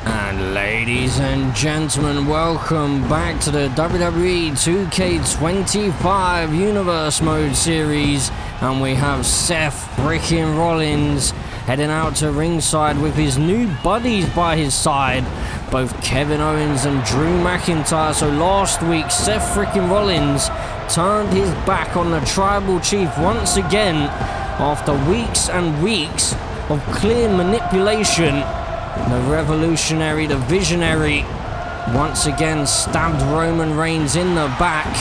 And ladies and gentlemen, welcome back to the WWE 2K25 Universe Mode series. And we have Seth freaking Rollins heading out to ringside with his new buddies by his side, both Kevin Owens and Drew McIntyre. So last week, Seth freaking Rollins turned his back on the Tribal Chief once again after weeks and weeks of clear manipulation. The revolutionary, the visionary, once again stabbed Roman Reigns in the back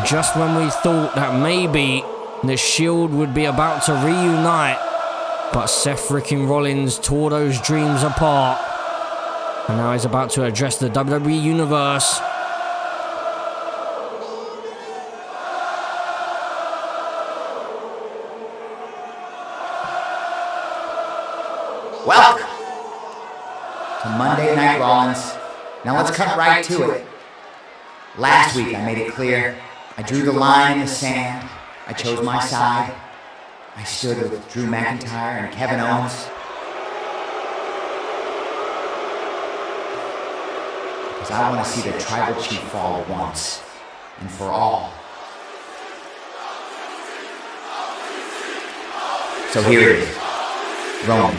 just when we thought that maybe the Shield would be about to reunite. But Seth freaking Rollins tore those dreams apart. And now he's about to address the WWE Universe. Welcome to Monday Night Rollins. Now let's cut right to it. Last week I made it clear. I drew the line in the sand. I chose my side. I stood with Drew McIntyre and Kevin Owens. Because I want to see the Tribal Chief fall once and for all. So here it is. Roman.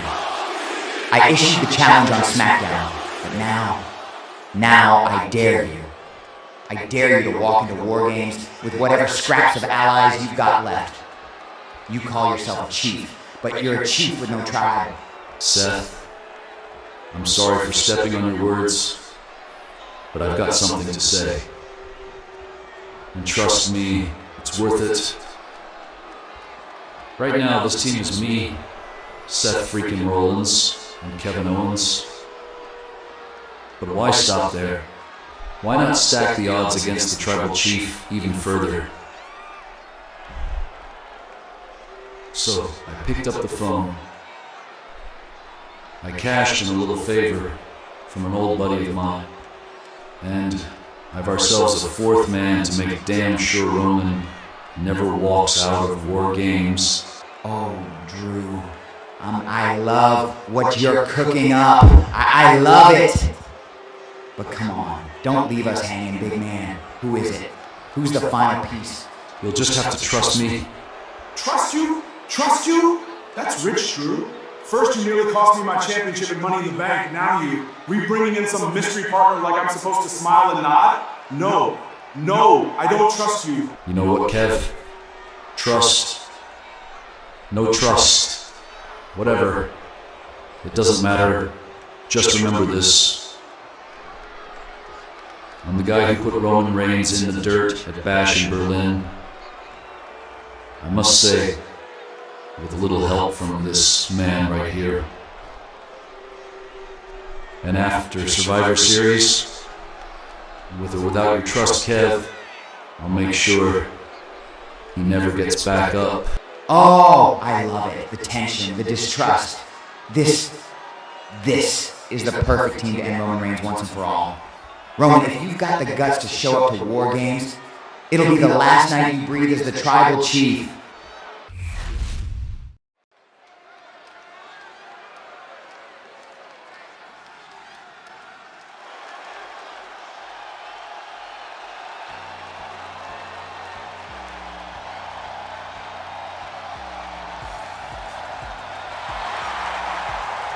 I issued the challenge on SmackDown, but now I dare you. I dare you to walk into Wargames with whatever scraps of allies you've got left. You call yourself a chief, but you're a chief with no tribe. Seth, I'm sorry for stepping on your words, but I've got something to say. And trust me, it's worth it. Right now, this team is me, Seth freaking Rollins, and Kevin Owens. But why stop there? Why not stack the odds against the Tribal Chief even further? So, I picked up the phone. I cashed in a little favor from an old buddy of mine. And I've ourselves a fourth man to make damn sure Roman never walks out of Wargames. Oh, Drew. I love what you're cooking up. I love it. But come on, don't leave us hanging, big man. Who is it? Who's the final piece? You'll just have to trust me. Trust you? Trust you? That's rich, Drew. First you nearly cost me my championship and Money in the Bank. Now we bringing in some mystery partner like I'm supposed to smile and nod? No, I don't trust you. You know what, Kev? Trust. No trust. Whatever. It doesn't matter. Just remember this. I'm the guy who put Roman Reigns in the dirt at Bash in Berlin. I must say, with a little help from this man right here. And after Survivor Series, with or without your trust, Kev, I'll make sure he never gets back up. Oh, I love it. The tension, the distrust. This is the perfect team to end Roman Reigns once and for all. Roman, if you've got the guts to show up to Wargames, it'll be the last night you breathe as the Tribal Chief.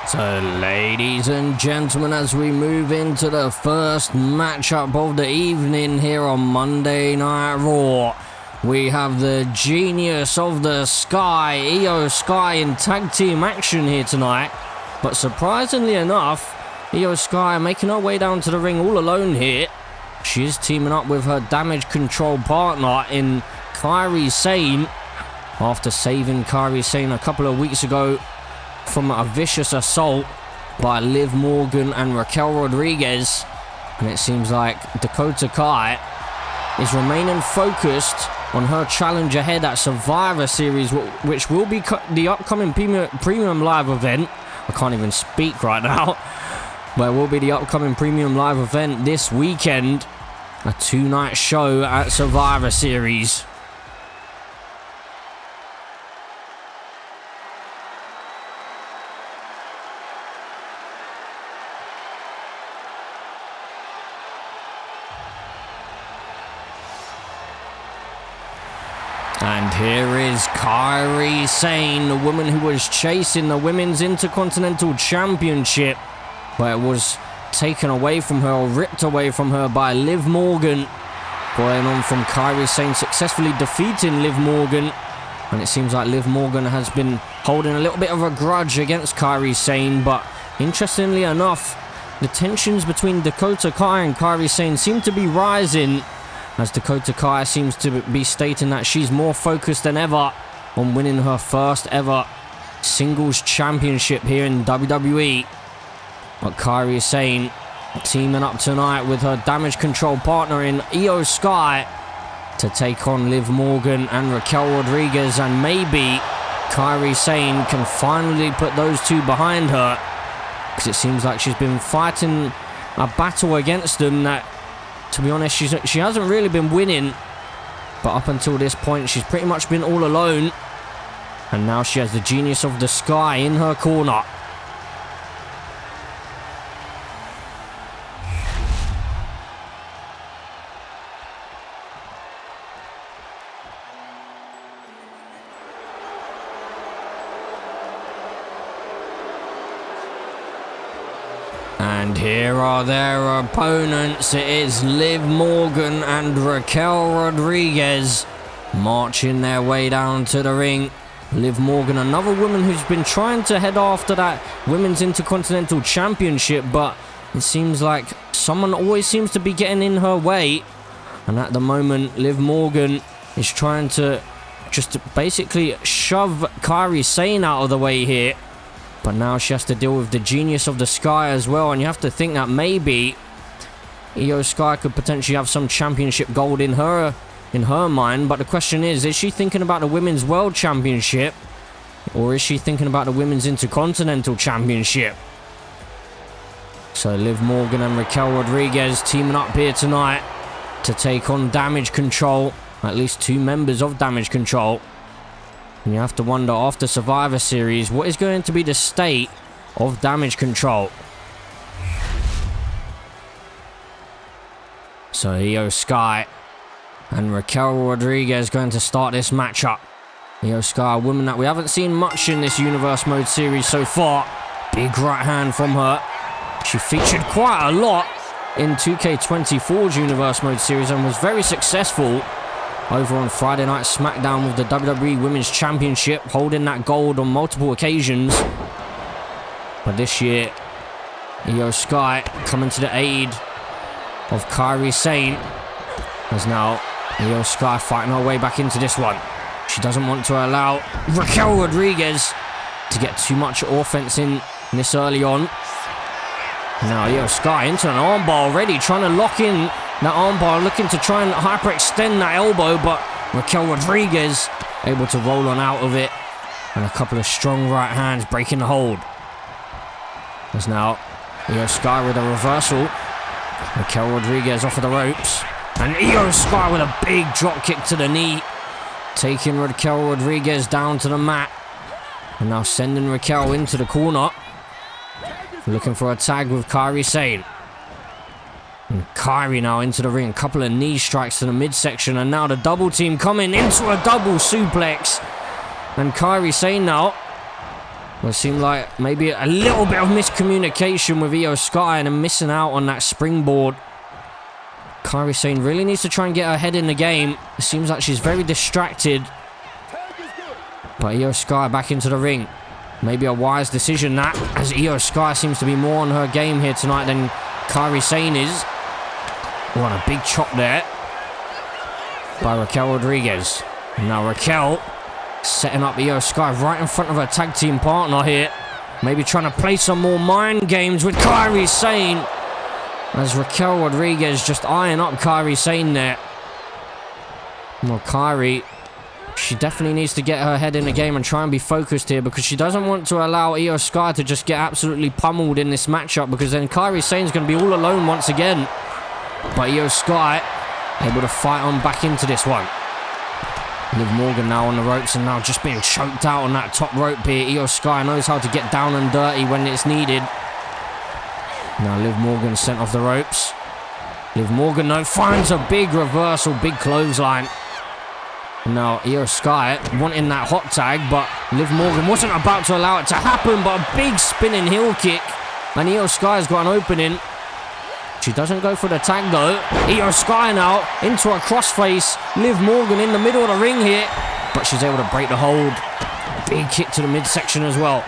So, ladies and gentlemen, as we move into the first matchup of the evening here on Monday Night Raw, we have the Genius of the Sky, Io Sky, in tag team action here tonight. But surprisingly enough, Io Sky making her way down to the ring all alone here. She is teaming up with her Damage Control partner in Kairi Sane, after saving Kairi Sane a couple of weeks ago from a vicious assault by Liv Morgan and Raquel Rodriguez. And it seems like Dakota Kai is remaining focused on her challenge ahead at Survivor Series, which will be the upcoming premium live event. I can't even speak right now. But it will be the upcoming premium live event this weekend. A 2-night show at Survivor Series. And here is Kairi Sane, the woman who was chasing the Women's Intercontinental Championship, but it was taken away from her, or ripped away from her by Liv Morgan. Going on from Kairi Sane successfully defeating Liv Morgan. And it seems like Liv Morgan has been holding a little bit of a grudge against Kairi Sane, but interestingly enough, the tensions between Dakota Kai and Kairi Sane seem to be rising, as Dakota Kai seems to be stating that she's more focused than ever on winning her first ever singles championship here in WWE. But Kairi Sane teaming up tonight with her Damage Control partner in Io Sky to take on Liv Morgan and Raquel Rodriguez, and maybe Kairi Sane can finally put those two behind her, because it seems like she's been fighting a battle against them that, to be honest, she hasn't really been winning. But up until this point, she's pretty much been all alone. And now she has the Genius of the Sky in her corner. And here are their opponents. It is Liv Morgan and Raquel Rodriguez marching their way down to the ring. Liv Morgan, another woman who's been trying to head after that Women's Intercontinental Championship, but it seems like someone always seems to be getting in her way. And at the moment, Liv Morgan is trying to just basically shove Kairi Sane out of the way here. But now she has to deal with the Genius of the Sky as well, and you have to think that maybe Io Sky could potentially have some championship gold in her mind. But the question is she thinking about the Women's World Championship, or is she thinking about the Women's Intercontinental Championship? So Liv Morgan and Raquel Rodriguez teaming up here tonight to take on Damage Control, at least two members of Damage Control. And you have to wonder, after Survivor Series, what is going to be the state of Damage Control? So Io Sky and Raquel Rodriguez going to start this matchup. Io Sky, a woman that we haven't seen much in this Universe Mode series so far. Big right hand from her. She featured quite a lot in 2K24's Universe Mode series and was very successful over on Friday Night SmackDown with the WWE Women's Championship, holding that gold on multiple occasions. But this year, Io Sky coming to the aid of Kairi Sane, as now Io Sky fighting her way back into this one. She doesn't want to allow Raquel Rodriguez to get too much offense in this early on. Now Io Sky into an armbar already, trying to lock in that armbar, looking to try and hyperextend that elbow, but Raquel Rodriguez able to roll on out of it, and a couple of strong right hands breaking the hold. As now Io Sky with a reversal. Raquel Rodriguez off of the ropes, and Io Sky with a big drop kick to the knee, taking Raquel Rodriguez down to the mat, and now sending Raquel into the corner, looking for a tag with Kairi Sane. And Kairi now into the ring, a couple of knee strikes to the midsection, and now the double team coming into a double suplex. And Kairi Sane now, well, it seemed like maybe a little bit of miscommunication with Io Sky and missing out on that springboard. Kairi Sane really needs to try and get her head in the game. It seems like she's very distracted. But Io Sky back into the ring. Maybe a wise decision that, as Io Sky seems to be more on her game here tonight than Kairi Sane is. What a big chop there by Raquel Rodriguez. And now Raquel setting up Io Sky right in front of her tag team partner here. Maybe trying to play some more mind games with Kairi Sane, as Raquel Rodriguez just eyeing up Kairi Sane there. Well, Kairi, she definitely needs to get her head in the game and try and be focused here, because she doesn't want to allow Io Sky to just get absolutely pummeled in this matchup, because then Kairi Sane's going to be all alone once again. But Io Sky able to fight on back into this one. Liv Morgan now on the ropes and now just being choked out on that top rope here. Io Sky knows how to get down and dirty when it's needed. Now Liv Morgan sent off the ropes. Liv Morgan though finds a big reversal, big clothesline. Now, Io Sky wanting that hot tag, but Liv Morgan wasn't about to allow it to happen, but a big spinning heel kick. And Io Sky's got an opening. She doesn't go for the tag though. Io Sky now into a crossface. Liv Morgan in the middle of the ring here, but she's able to break the hold. Big kick to the midsection as well.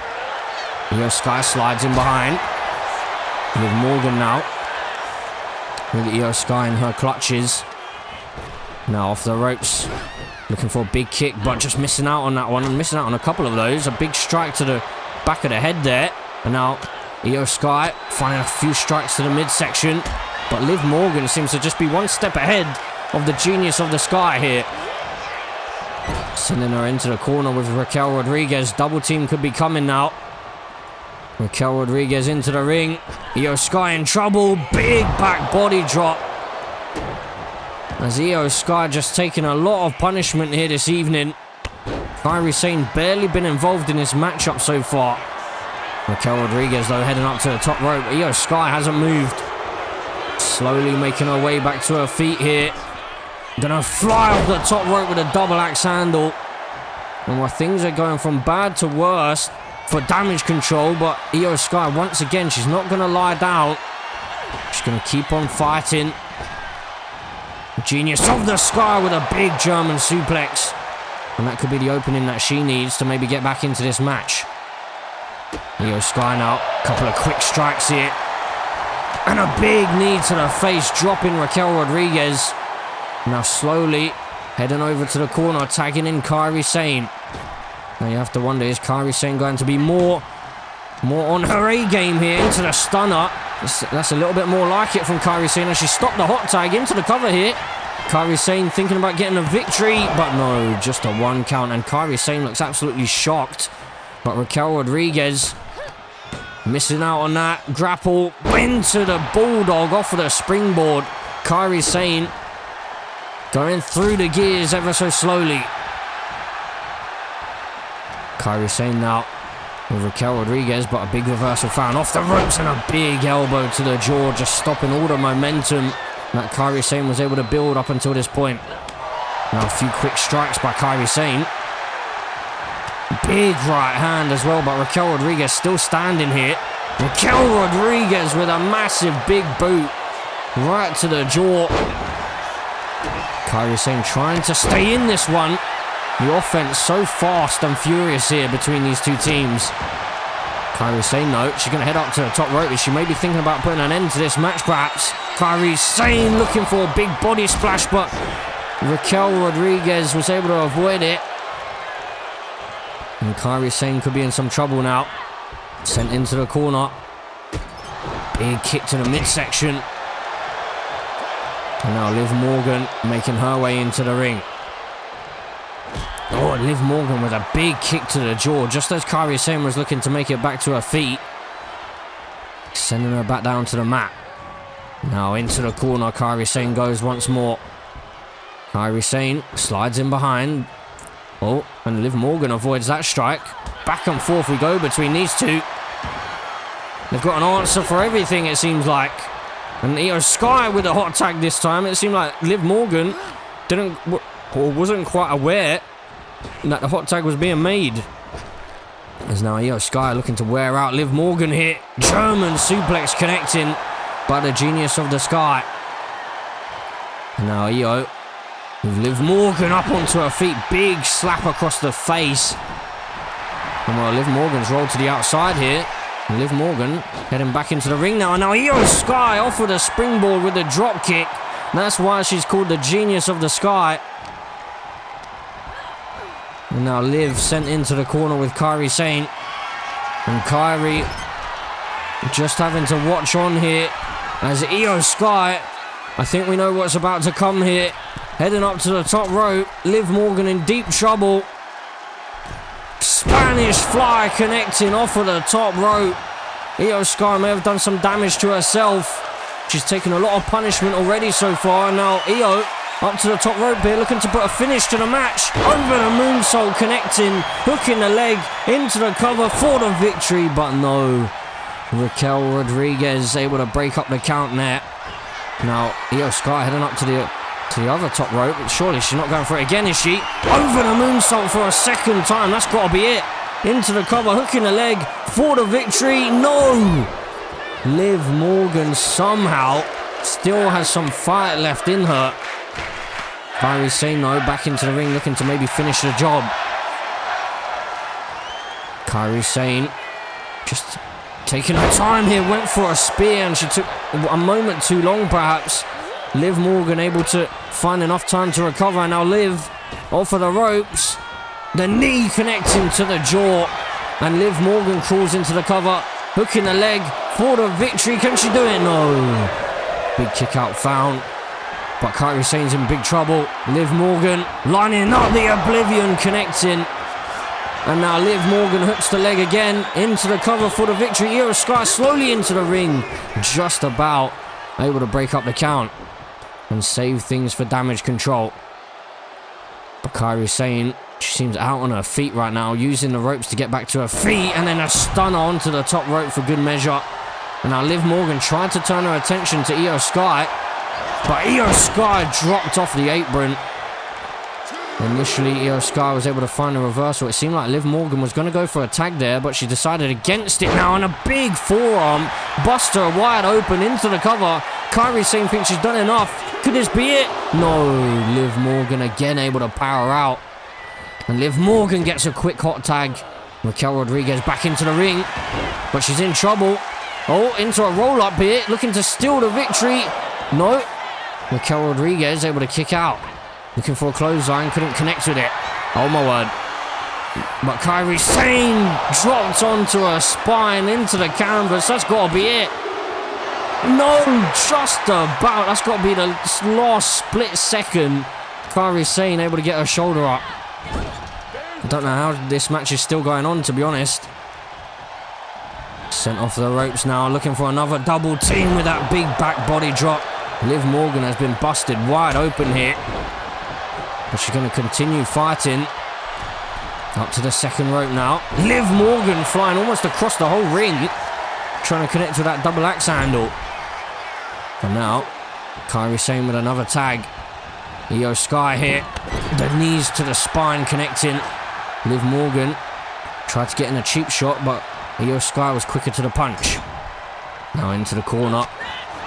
Io Sky slides in behind. Liv Morgan now with Io Sky in her clutches. Now off the ropes. Looking for a big kick, but just missing out on that one, and missing out on a couple of those. A big strike to the back of the head there. And now Io Sky finding a few strikes to the midsection. But Liv Morgan seems to just be one step ahead of the Genius of the Sky here. Sending her into the corner with Raquel Rodriguez. Double team could be coming now. Raquel Rodriguez into the ring. Io Sky in trouble. Big back body drop. As Io Sky just taking a lot of punishment here this evening. Kairi Sane barely been involved in this matchup so far. Raquel Rodriguez though heading up to the top rope. Io Sky hasn't moved. Slowly making her way back to her feet here. Gonna fly off the top rope with a double axe handle. And while things are going from bad to worse for damage control, but Io Sky once again, she's not gonna lie down. She's gonna keep on fighting. Genius of the Sky with a big German suplex. And that could be the opening that she needs to maybe get back into this match. Io Sky now, a couple of quick strikes here. And a big knee to the face, dropping Raquel Rodriguez. Now slowly heading over to the corner, tagging in Kairi Sane. Now you have to wonder, is Kairi Sane going to be more on her A game here into the stunner? That's a little bit more like it from Kairi Sane as she stopped the hot tag into the cover here. Kairi Sane thinking about getting a victory, but no, just a 1 count. And Kairi Sane looks absolutely shocked. But Raquel Rodriguez missing out on that. Grapple into the bulldog off of the springboard. Kairi Sane going through the gears ever so slowly. Kairi Sane now with Raquel Rodriguez, but a big reversal found off the ropes and a big elbow to the jaw, just stopping all the momentum that Kairi Sane was able to build up until this point. Now a few quick strikes by Kairi Sane. Big right hand as well, but Raquel Rodriguez still standing here. Raquel Rodriguez with a massive big boot right to the jaw. Kairi Sane trying to stay in this one. The offense so fast and furious here between these two teams. Kairi Sane, though, she's going to head up to the top rope. She may be thinking about putting an end to this match, perhaps. Kairi Sane looking for a big body splash, but Raquel Rodriguez was able to avoid it. And Kairi Sane could be in some trouble now. Sent into the corner. Big kick to the midsection. And now Liv Morgan making her way into the ring. Oh, Liv Morgan with a big kick to the jaw, just as Kairi Sane was looking to make it back to her feet. Sending her back down to the mat. Now into the corner, Kairi Sane goes once more. Kairi Sane slides in behind. Oh, and Liv Morgan avoids that strike. Back and forth we go between these two. They've got an answer for everything, it seems like. And Io Sky with a hot tag this time. It seemed like Liv Morgan wasn't quite aware that the hot tag was being made. As now Io Sky looking to wear out Liv Morgan here. German suplex connecting by the Genius of the Sky. And now Io with Liv Morgan up onto her feet. Big slap across the face. And well, Liv Morgan's rolled to the outside here. And Liv Morgan heading back into the ring now. And now Io Sky off with a springboard with a drop kick. And that's why she's called the Genius of the Sky. And now Liv sent into the corner with Kairi Sane. And Kairi just having to watch on here as Io Sky, I think we know what's about to come here. Heading up to the top rope. Liv Morgan in deep trouble. Spanish fly connecting off of the top rope. Io Sky may have done some damage to herself. She's taken a lot of punishment already so far. And now Io up to the top rope here, looking to put a finish to the match. Over the moonsault connecting, hooking the leg into the cover for the victory. But no, Raquel Rodriguez able to break up the count there. Now Io Sky heading up to the to the other top rope. Surely she's not going for it again, is she? Over the moonsault for a second time. That's got to be it. Into the cover, hooking the leg for the victory. No! Liv Morgan somehow still has some fight left in her. Kairi Sane, though, back into the ring, looking to maybe finish the job. Kairi Sane just taking her time here, went for a spear, and she took a moment too long, perhaps. Liv Morgan able to find enough time to recover, and now Liv off of the ropes. The knee connecting to the jaw, and Liv Morgan crawls into the cover, hooking the leg for the victory. Can she do it? No. Big kick out found, but Kairi Sane's in big trouble. Liv Morgan lining up the Oblivion, connecting. And now Liv Morgan hooks the leg again into the cover for the victory. Io Sky slowly into the ring, just about able to break up the count and save things for Damage Control. But Kairi Sane, she seems out on her feet right now, using the ropes to get back to her feet, and then a stunner onto the top rope for good measure. And now Liv Morgan tried to turn her attention to Io Sky, but Io Sky dropped off the apron. Initially, Io Sky was able to find a reversal. It seemed like Liv Morgan was going to go for a tag there, but she decided against it now, and a big forearm buster wide open into the cover. Kairi Sane thinks she's done enough. Could this be it? No, Liv Morgan again able to power out. And Liv Morgan gets a quick hot tag. Raquel Rodriguez back into the ring, but she's in trouble. Oh, into a roll-up here, looking to steal the victory. No, Raquel Rodriguez able to kick out. Looking for a clothesline, couldn't connect with it. Oh my word. But Kairi Sane dropped onto her spine into the canvas. That's got to be it. No, just about. That's got to be the last split second. Kairi Sane able to get her shoulder up. I don't know how this match is still going on, to be honest. Sent off the ropes now, looking for another double team with that big back body drop. Liv Morgan has been busted wide open here. But she's going to continue fighting. Up to the second rope now. Liv Morgan flying almost across the whole ring, trying to connect with that double axe handle. And now, Kairi Sane with another tag. Io Sky here. The knees to the spine connecting. Liv Morgan tried to get in a cheap shot, but Io Sky was quicker to the punch. Now into the corner.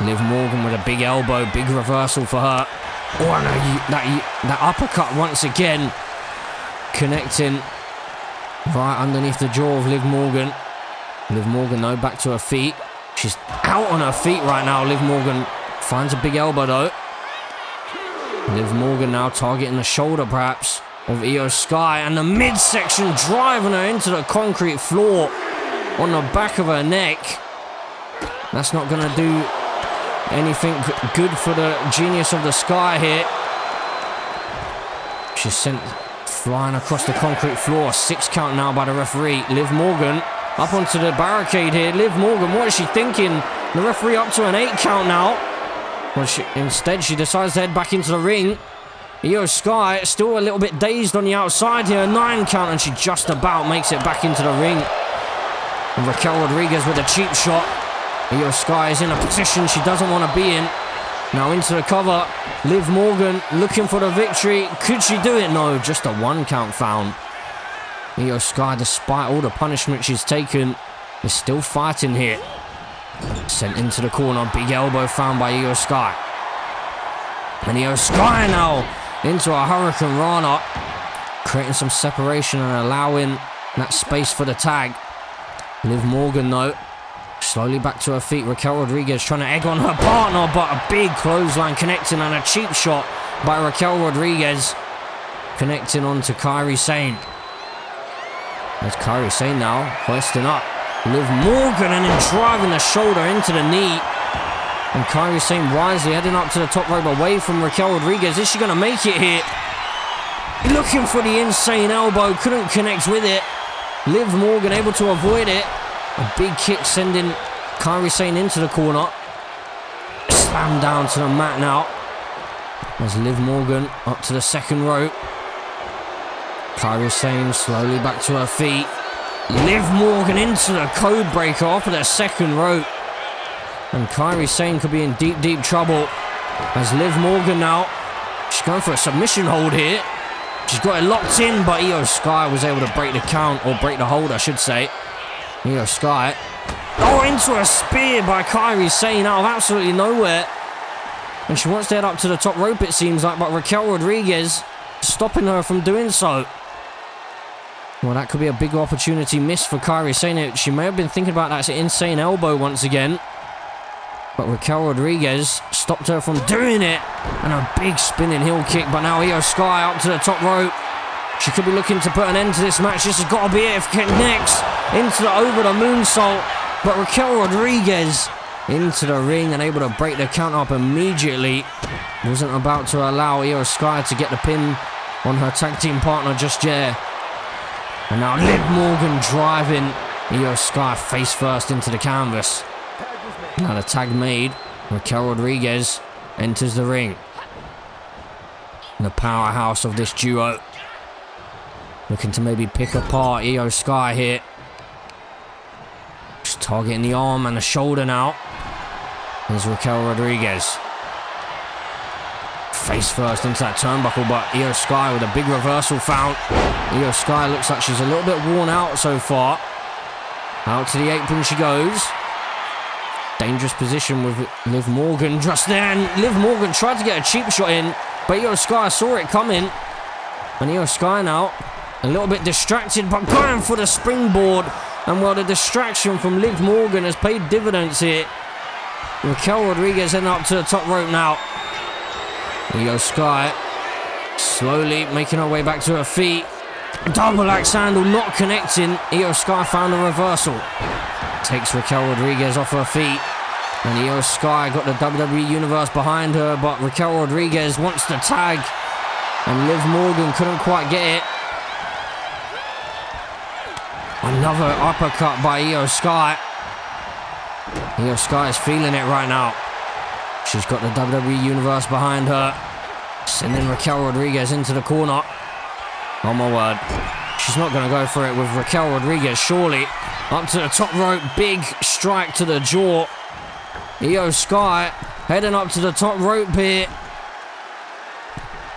Liv Morgan with a big elbow, big reversal for her. Oh, and that uppercut once again, connecting right underneath the jaw of Liv Morgan. Liv Morgan, though, back to her feet. She's out on her feet right now. Liv Morgan finds a big elbow, though. Liv Morgan now targeting the shoulder, perhaps, of Io Sky, and the midsection driving her into the concrete floor on the back of her neck. That's not going to do anything good for the genius of the Sky here. She's sent flying across the concrete floor. 6 count now by the referee. Liv Morgan up onto the barricade here. Liv Morgan, what is she thinking? The referee up to an 8 count now. Well, instead she decides to head back into the ring. Io Sky still a little bit dazed on the outside here. 9 count, and she just about makes it back into the ring. And Raquel Rodriguez with a cheap shot. Io Sky is in a position she doesn't want to be in. Now into the cover. Liv Morgan looking for the victory. Could she do it? No, just a 1 count found. Io Sky, despite all the punishment she's taken, is still fighting here. Sent into the corner. Big elbow found by Io Sky. And Io Sky now into a Hurricane Rana, creating some separation and allowing that space for the tag. Liv Morgan, though, slowly back to her feet. Raquel Rodriguez trying to egg on her partner, but a big clothesline connecting, and a cheap shot by Raquel Rodriguez connecting onto Kairi Sane. There's Kairi Sane now hoisting up Liv Morgan and then driving the shoulder into the knee. And Kairi Sane wisely heading up to the top rope away from Raquel Rodriguez. Is she going to make it here? Looking for the insane elbow, couldn't connect with it. Liv Morgan able to avoid it. A big kick sending Kairi Sane into the corner. Slammed down to the mat now. As Liv Morgan up to the second rope. Kairi Sane slowly back to her feet. Liv Morgan into the code breaker off of the second rope. And Kairi Sane could be in deep, deep trouble. As Liv Morgan now She's going for a submission hold here. She's got it locked in, but Io Sky was able to break the count, or break the hold, I should say. Io Sky. Oh, into a spear by Kairi Sane out of absolutely nowhere. And she wants to head up to the top rope, it seems like, but Raquel Rodriguez stopping her from doing so. Well, that could be a big opportunity missed for Kairi Sane. She may have been thinking about that insane elbow once again. But Raquel Rodriguez stopped her from doing it. And a big spinning heel kick, but now Io Sky up to the top rope. She could be looking to put an end to this match. This has got to be it if it connects into the over the moonsault. But Raquel Rodriguez into the ring and able to break the count up immediately. Wasn't about to allow Io Sky to get the pin on her tag team partner just yet. And now Liv Morgan driving Io Sky face first into the canvas. Now the tag made. Raquel Rodriguez enters the ring. The powerhouse of this duo. Looking to maybe pick apart Io Sky here. Just targeting the arm and the shoulder now. There's Raquel Rodriguez. Face first into that turnbuckle, but Io Sky with a big reversal found. Io Sky looks like she's a little bit worn out so far. Out to the apron she goes. Dangerous position with Liv Morgan just then. Liv Morgan tried to get a cheap shot in, but Io Sky saw it coming. And Io Sky now a little bit distracted, but going for the springboard. And while the distraction from Liv Morgan has paid dividends here, Raquel Rodriguez heading up to the top rope now. Io Sky slowly making her way back to her feet. Double axe handle not connecting. Io Sky found a reversal. Takes Raquel Rodriguez off her feet. And Io Sky got the WWE Universe behind her, but Raquel Rodriguez wants the tag. And Liv Morgan couldn't quite get it. Another uppercut by Io Sky. Io Sky is feeling it right now. She's got the WWE Universe behind her. Sending Raquel Rodriguez into the corner. Oh my word. She's not going to go for it with Raquel Rodriguez, surely. Up to the top rope. Big strike to the jaw. Io Sky heading up to the top rope here.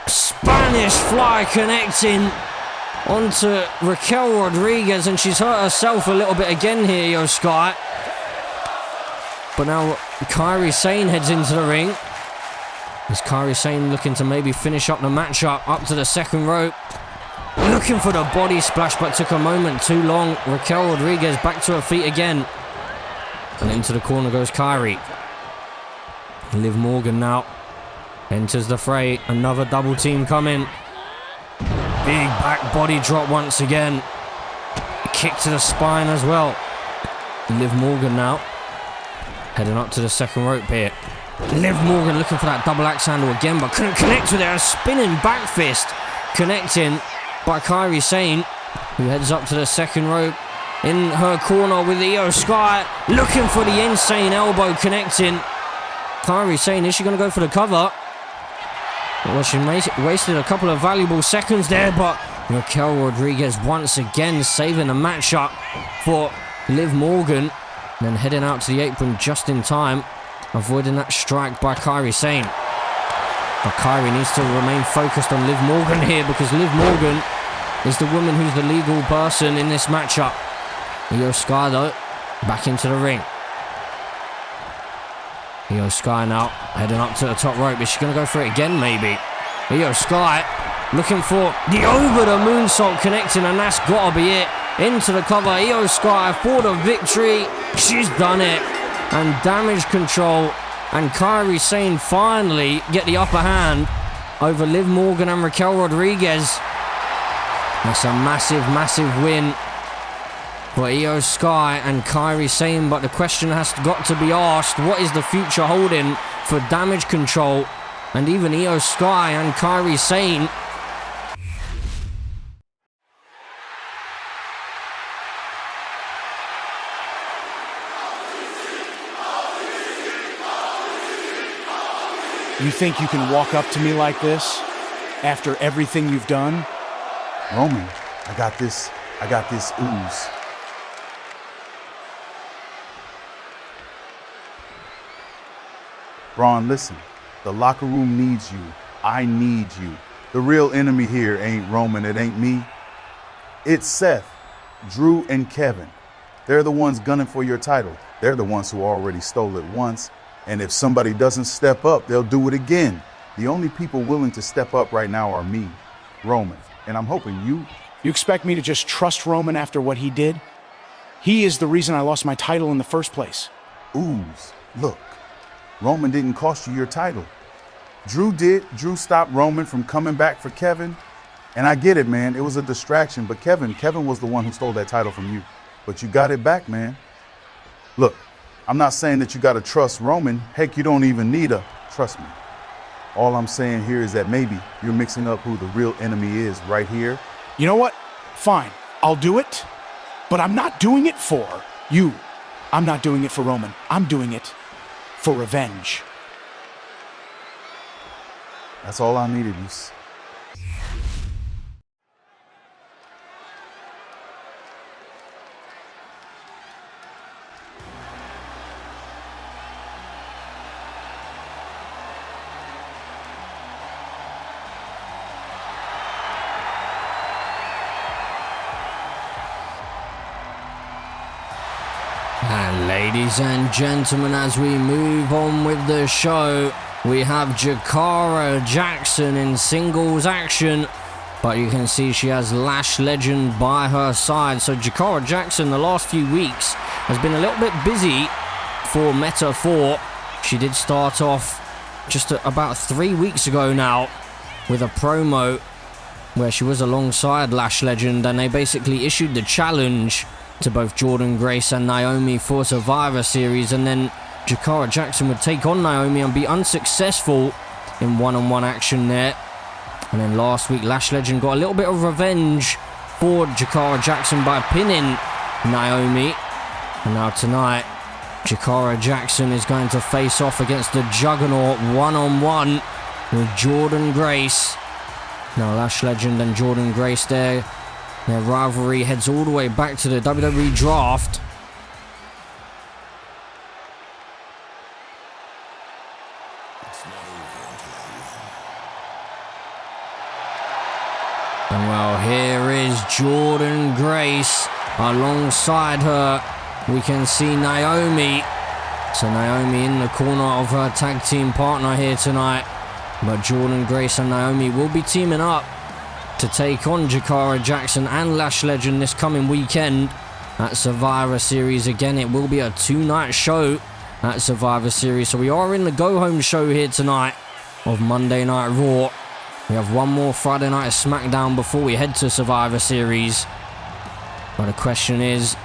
Spanish fly connecting onto Raquel Rodriguez, and she's hurt herself a little bit again here, Io Sky. But now Kairi Sane heads into the ring. Is Kairi Sane looking to maybe finish up the matchup up to the second rope. Looking for the body splash, but took a moment too long. Raquel Rodriguez back to her feet again. And into the corner goes Kairi. Liv Morgan now enters the fray. Another double team coming. Big back body drop once again. A kick to the spine as well. Liv Morgan now heading up to the second rope here. Liv Morgan looking for that double axe handle again, but couldn't connect with it. A spinning back fist connecting by Kairi Sane, who heads up to the second rope. In her corner with Io Sky, looking for the insane elbow connecting. Kairi Sane, is she going to go for the cover? Well, she wasted a couple of valuable seconds there, but Raquel Rodriguez once again saving the matchup for Liv Morgan. And then heading out to the apron just in time, avoiding that strike by Kairi Sane. But Kairi needs to remain focused on Liv Morgan here, because Liv Morgan is the woman who's the legal person in this matchup. Io Sky though, back into the ring. Io Sky now heading up to the top rope. Is she going to go for it again maybe? Io Sky looking for the over the moonsault connecting, and that's got to be it. Into the cover, Io Sky for the victory. She's done it. And Damage Control and Kairi Sane finally get the upper hand over Liv Morgan and Raquel Rodriguez. That's a massive, massive win for Io Sky and Kairi Sane, but the question has got to be asked, what is the future holding for Damage Control and even Io Sky and Kairi Sane? You think you can walk up to me like this after everything you've done? Roman, I got this ooze. Braun, listen. The locker room needs you, I need you. The real enemy here ain't Roman, it ain't me. It's Seth, Drew, and Kevin. They're the ones gunning for your title. They're the ones who already stole it once. And if somebody doesn't step up, they'll do it again. The only people willing to step up right now are me, Roman. And I'm hoping you... You expect me to just trust Roman after what he did? He is the reason I lost my title in the first place. Ooze, look. Roman didn't cost you your title. Drew did. Drew stopped Roman from coming back for Kevin. And I get it, man. It was a distraction. But Kevin was the one who stole that title from you. But you got it back, man. Look, I'm not saying that you got to trust Roman. Heck, you don't even need to trust me. All I'm saying here is that maybe you're mixing up who the real enemy is right here. You know what? Fine. I'll do it. But I'm not doing it for you. I'm not doing it for Roman. I'm doing it for revenge. That's all I needed, Uce. And ladies and gentlemen, as we move on with the show, we have Jakara Jackson in singles action, but you can see she has Lash Legend by her side. So Jakara Jackson the last few weeks has been a little bit busy for Meta 4. She did start off just about 3 weeks ago now with a promo where she was alongside Lash Legend, and they basically issued the challenge to both Jordynne Grace and Naomi for Survivor Series, and then Jakara Jackson would take on Naomi and be unsuccessful in one-on-one action there. And then last week Lash Legend got a little bit of revenge for Jakara Jackson by pinning Naomi. And now tonight Jakara Jackson is going to face off against the Juggernaut one-on-one with Jordynne Grace. Now Lash Legend and Jordynne Grace there, their rivalry heads all the way back to the WWE draft. And well, here is Jordynne Grace. Alongside her, we can see Naomi. So Naomi in the corner of her tag team partner here tonight. But Jordynne Grace and Naomi will be teaming up to take on Jakara Jackson and Lash Legend this coming weekend at Survivor Series. Again, it will be a 2-night show at Survivor Series. So we are in the go-home show here tonight of Monday Night Raw. We have one more Friday Night SmackDown before we head to Survivor Series. But the question is,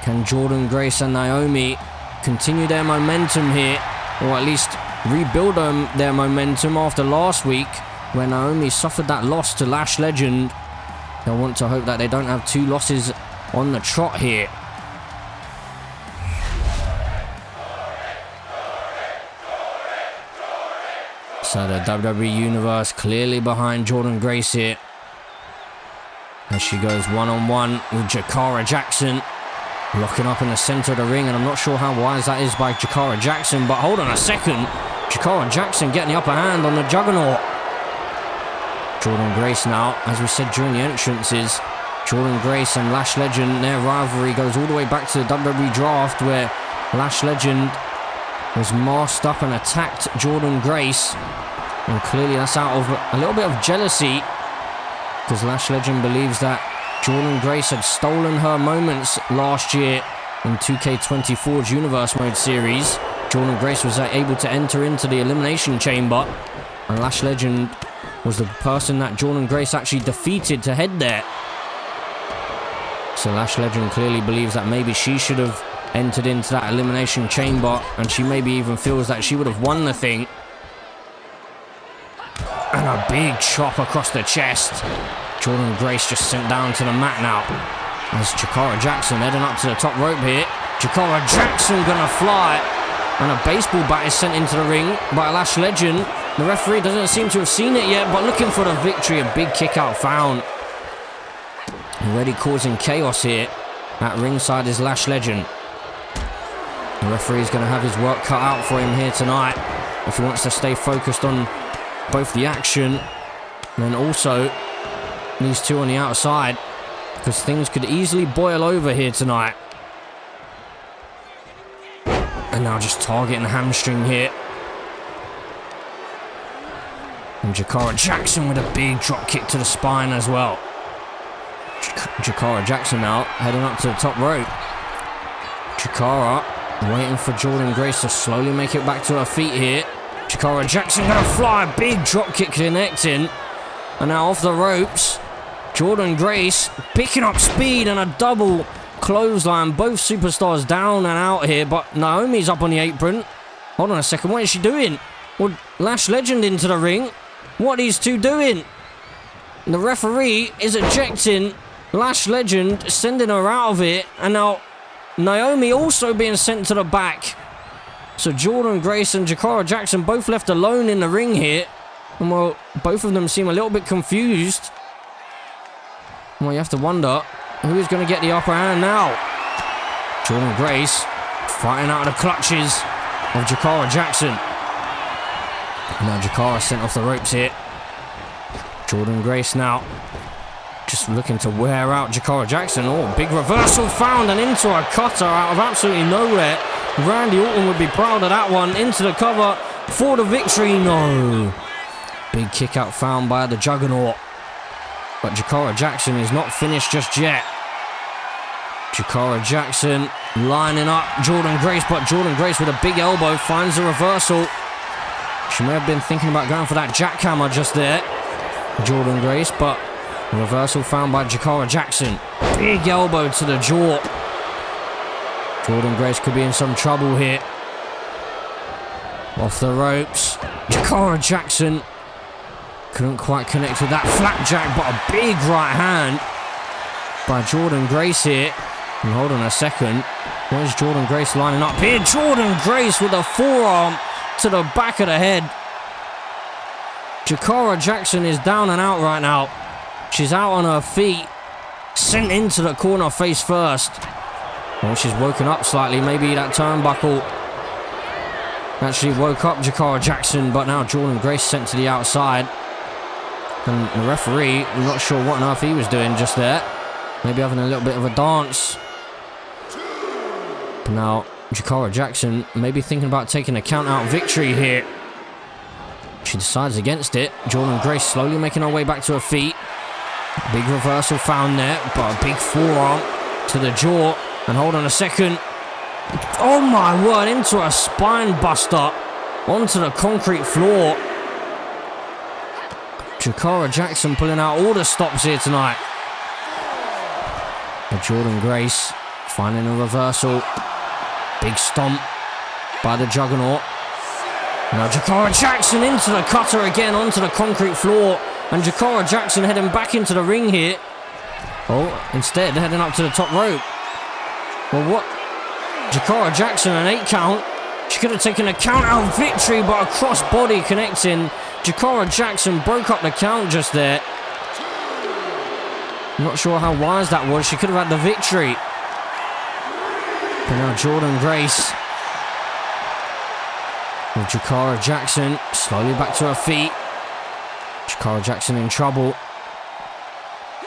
can Jordynne Grace and Naomi continue their momentum here, or at least rebuild their momentum after last week when Naomi suffered that loss to Lash Legend? They'll want to hope that they don't have 2 losses on the trot here. So the WWE Universe clearly behind Jordynne Grace here, as she goes one-on-one with Jakara Jackson, locking up in the center of the ring. And I'm not sure how wise that is by Jakara Jackson, but hold on a second, Jakara Jackson getting the upper hand on the Juggernaut. Jordynne Grace now, as we said during the entrances, Jordynne Grace and Lash Legend, their rivalry goes all the way back to the WWE draft, where Lash Legend was masked up and attacked Jordynne Grace. And clearly that's out of a little bit of jealousy, because Lash Legend believes that Jordynne Grace had stolen her moments last year in 2K25's Universe Mode series. Jordynne Grace was able to enter into the Elimination Chamber, and Lash Legend was the person that Jordynne Grace actually defeated to head there. So Lash Legend clearly believes that maybe she should have entered into that Elimination Chamber, and she maybe even feels that she would have won the thing. And a big chop across the chest. Jordynne Grace just sent down to the mat now, as Jakara Jackson heading up to the top rope here. Jakara Jackson gonna fly, and a baseball bat is sent into the ring by Lash Legend. The referee doesn't seem to have seen it yet, but looking for the victory. A big kick out found. Already causing chaos here at ringside is Lash Legend. The referee's going to have his work cut out for him here tonight if he wants to stay focused on both the action and then also these two on the outside, because things could easily boil over here tonight. And now just targeting the hamstring here. And Jakara Jackson with a big drop kick to the spine as well. Jakara Jackson now heading up to the top rope. Jakara waiting for Jordynne Grace to slowly make it back to her feet here. Jakara Jackson gonna fly, big drop kick connecting. And now off the ropes, Jordynne Grace picking up speed and a double clothesline. Both superstars down and out here, but Naomi's up on the apron. Hold on a second, what is she doing? Well, Lash Legend into the ring. What are these two doing? The referee is ejecting Lash Legend, sending her out of it, and now Naomi also being sent to the back. So Jordynne Grace and Jakara Jackson both left alone in the ring here. And well, both of them seem a little bit confused. Well, you have to wonder who's going to get the upper hand now. Jordynne Grace fighting out of the clutches of Jakara Jackson. Now Jakara sent off the ropes here. Jordynne Grace now just looking to wear out Jakara Jackson. Oh, big reversal found and into a cutter out of absolutely nowhere. Randy Orton would be proud of that one. Into the cover for the victory. No. Big kick out found by the Juggernaut. But Jakara Jackson is not finished just yet. Jakara Jackson lining up Jordynne Grace, but Jordynne Grace with a big elbow finds a reversal. She may have been thinking about going for that jackhammer just there, Jordynne Grace, but a reversal found by Jakara Jackson. Big elbow to the jaw. Jordynne Grace could be in some trouble here. Off the ropes. Jakara Jackson couldn't quite connect with that flapjack, but a big right hand by Jordynne Grace here. And hold on a second. Where's Jordynne Grace lining up here? Jordynne Grace with a forearm to the back of the head. Jakara Jackson is down and out right now. She's out on her feet. Sent into the corner face first. Well, she's woken up slightly. Maybe that turnbuckle actually woke up Jakara Jackson, but now Jordynne Grace sent to the outside. And the referee, I'm not sure what on earth he was doing just there. Maybe having a little bit of a dance. But now Jakara Jackson maybe thinking about taking a count-out victory here. She decides against it. Jordynne Grace slowly making her way back to her feet. Big reversal found there, but a big forearm to the jaw. And hold on a second. Oh my word, into a spine buster onto the concrete floor. Jakara Jackson pulling out all the stops here tonight. But Jordynne Grace finding a reversal. Big stomp by the Juggernaut. Now Jakara Jackson into the cutter again onto the concrete floor. And Jakara Jackson heading back into the ring here. Oh, instead heading up to the top rope. Well, what? Jakara Jackson, an 8 count. She could have taken a count-out victory, but a cross-body connecting. Jakara Jackson broke up the count just there. Not sure how wise that was. She could have had the victory. But now Jordynne Grace with Jakara Jackson slowly back to her feet. Jakara Jackson in trouble.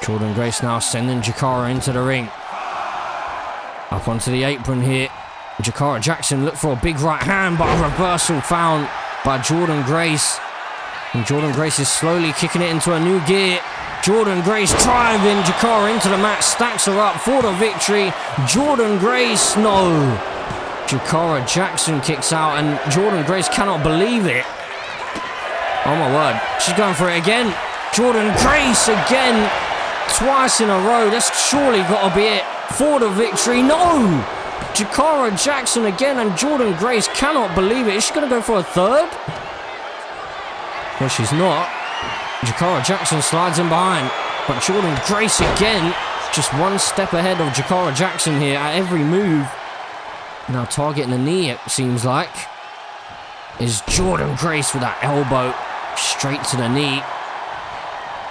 Jordynne Grace now sending Jakara into the ring. Up onto the apron here. Jakara Jackson looked for a big right hand, but a reversal found by Jordynne Grace. And Jordynne Grace is slowly kicking it into a new gear. Jordynne Grace driving Jakara into the mat, stacks her up for the victory. Jordynne Grace, no. Jakara Jackson kicks out and Jordynne Grace cannot believe it. Oh my word, she's going for it again. Jordynne Grace again, twice in a row. That's surely got to be it for the victory. No! Jakara Jackson again, and Jordynne Grace cannot believe it. Is she going to go for a third? Well, she's not. Jakara Jackson slides in behind, but Jordynne Grace again, just one step ahead of Jakara Jackson here at every move. Now targeting the knee, it seems like, is Jordynne Grace with that elbow straight to the knee.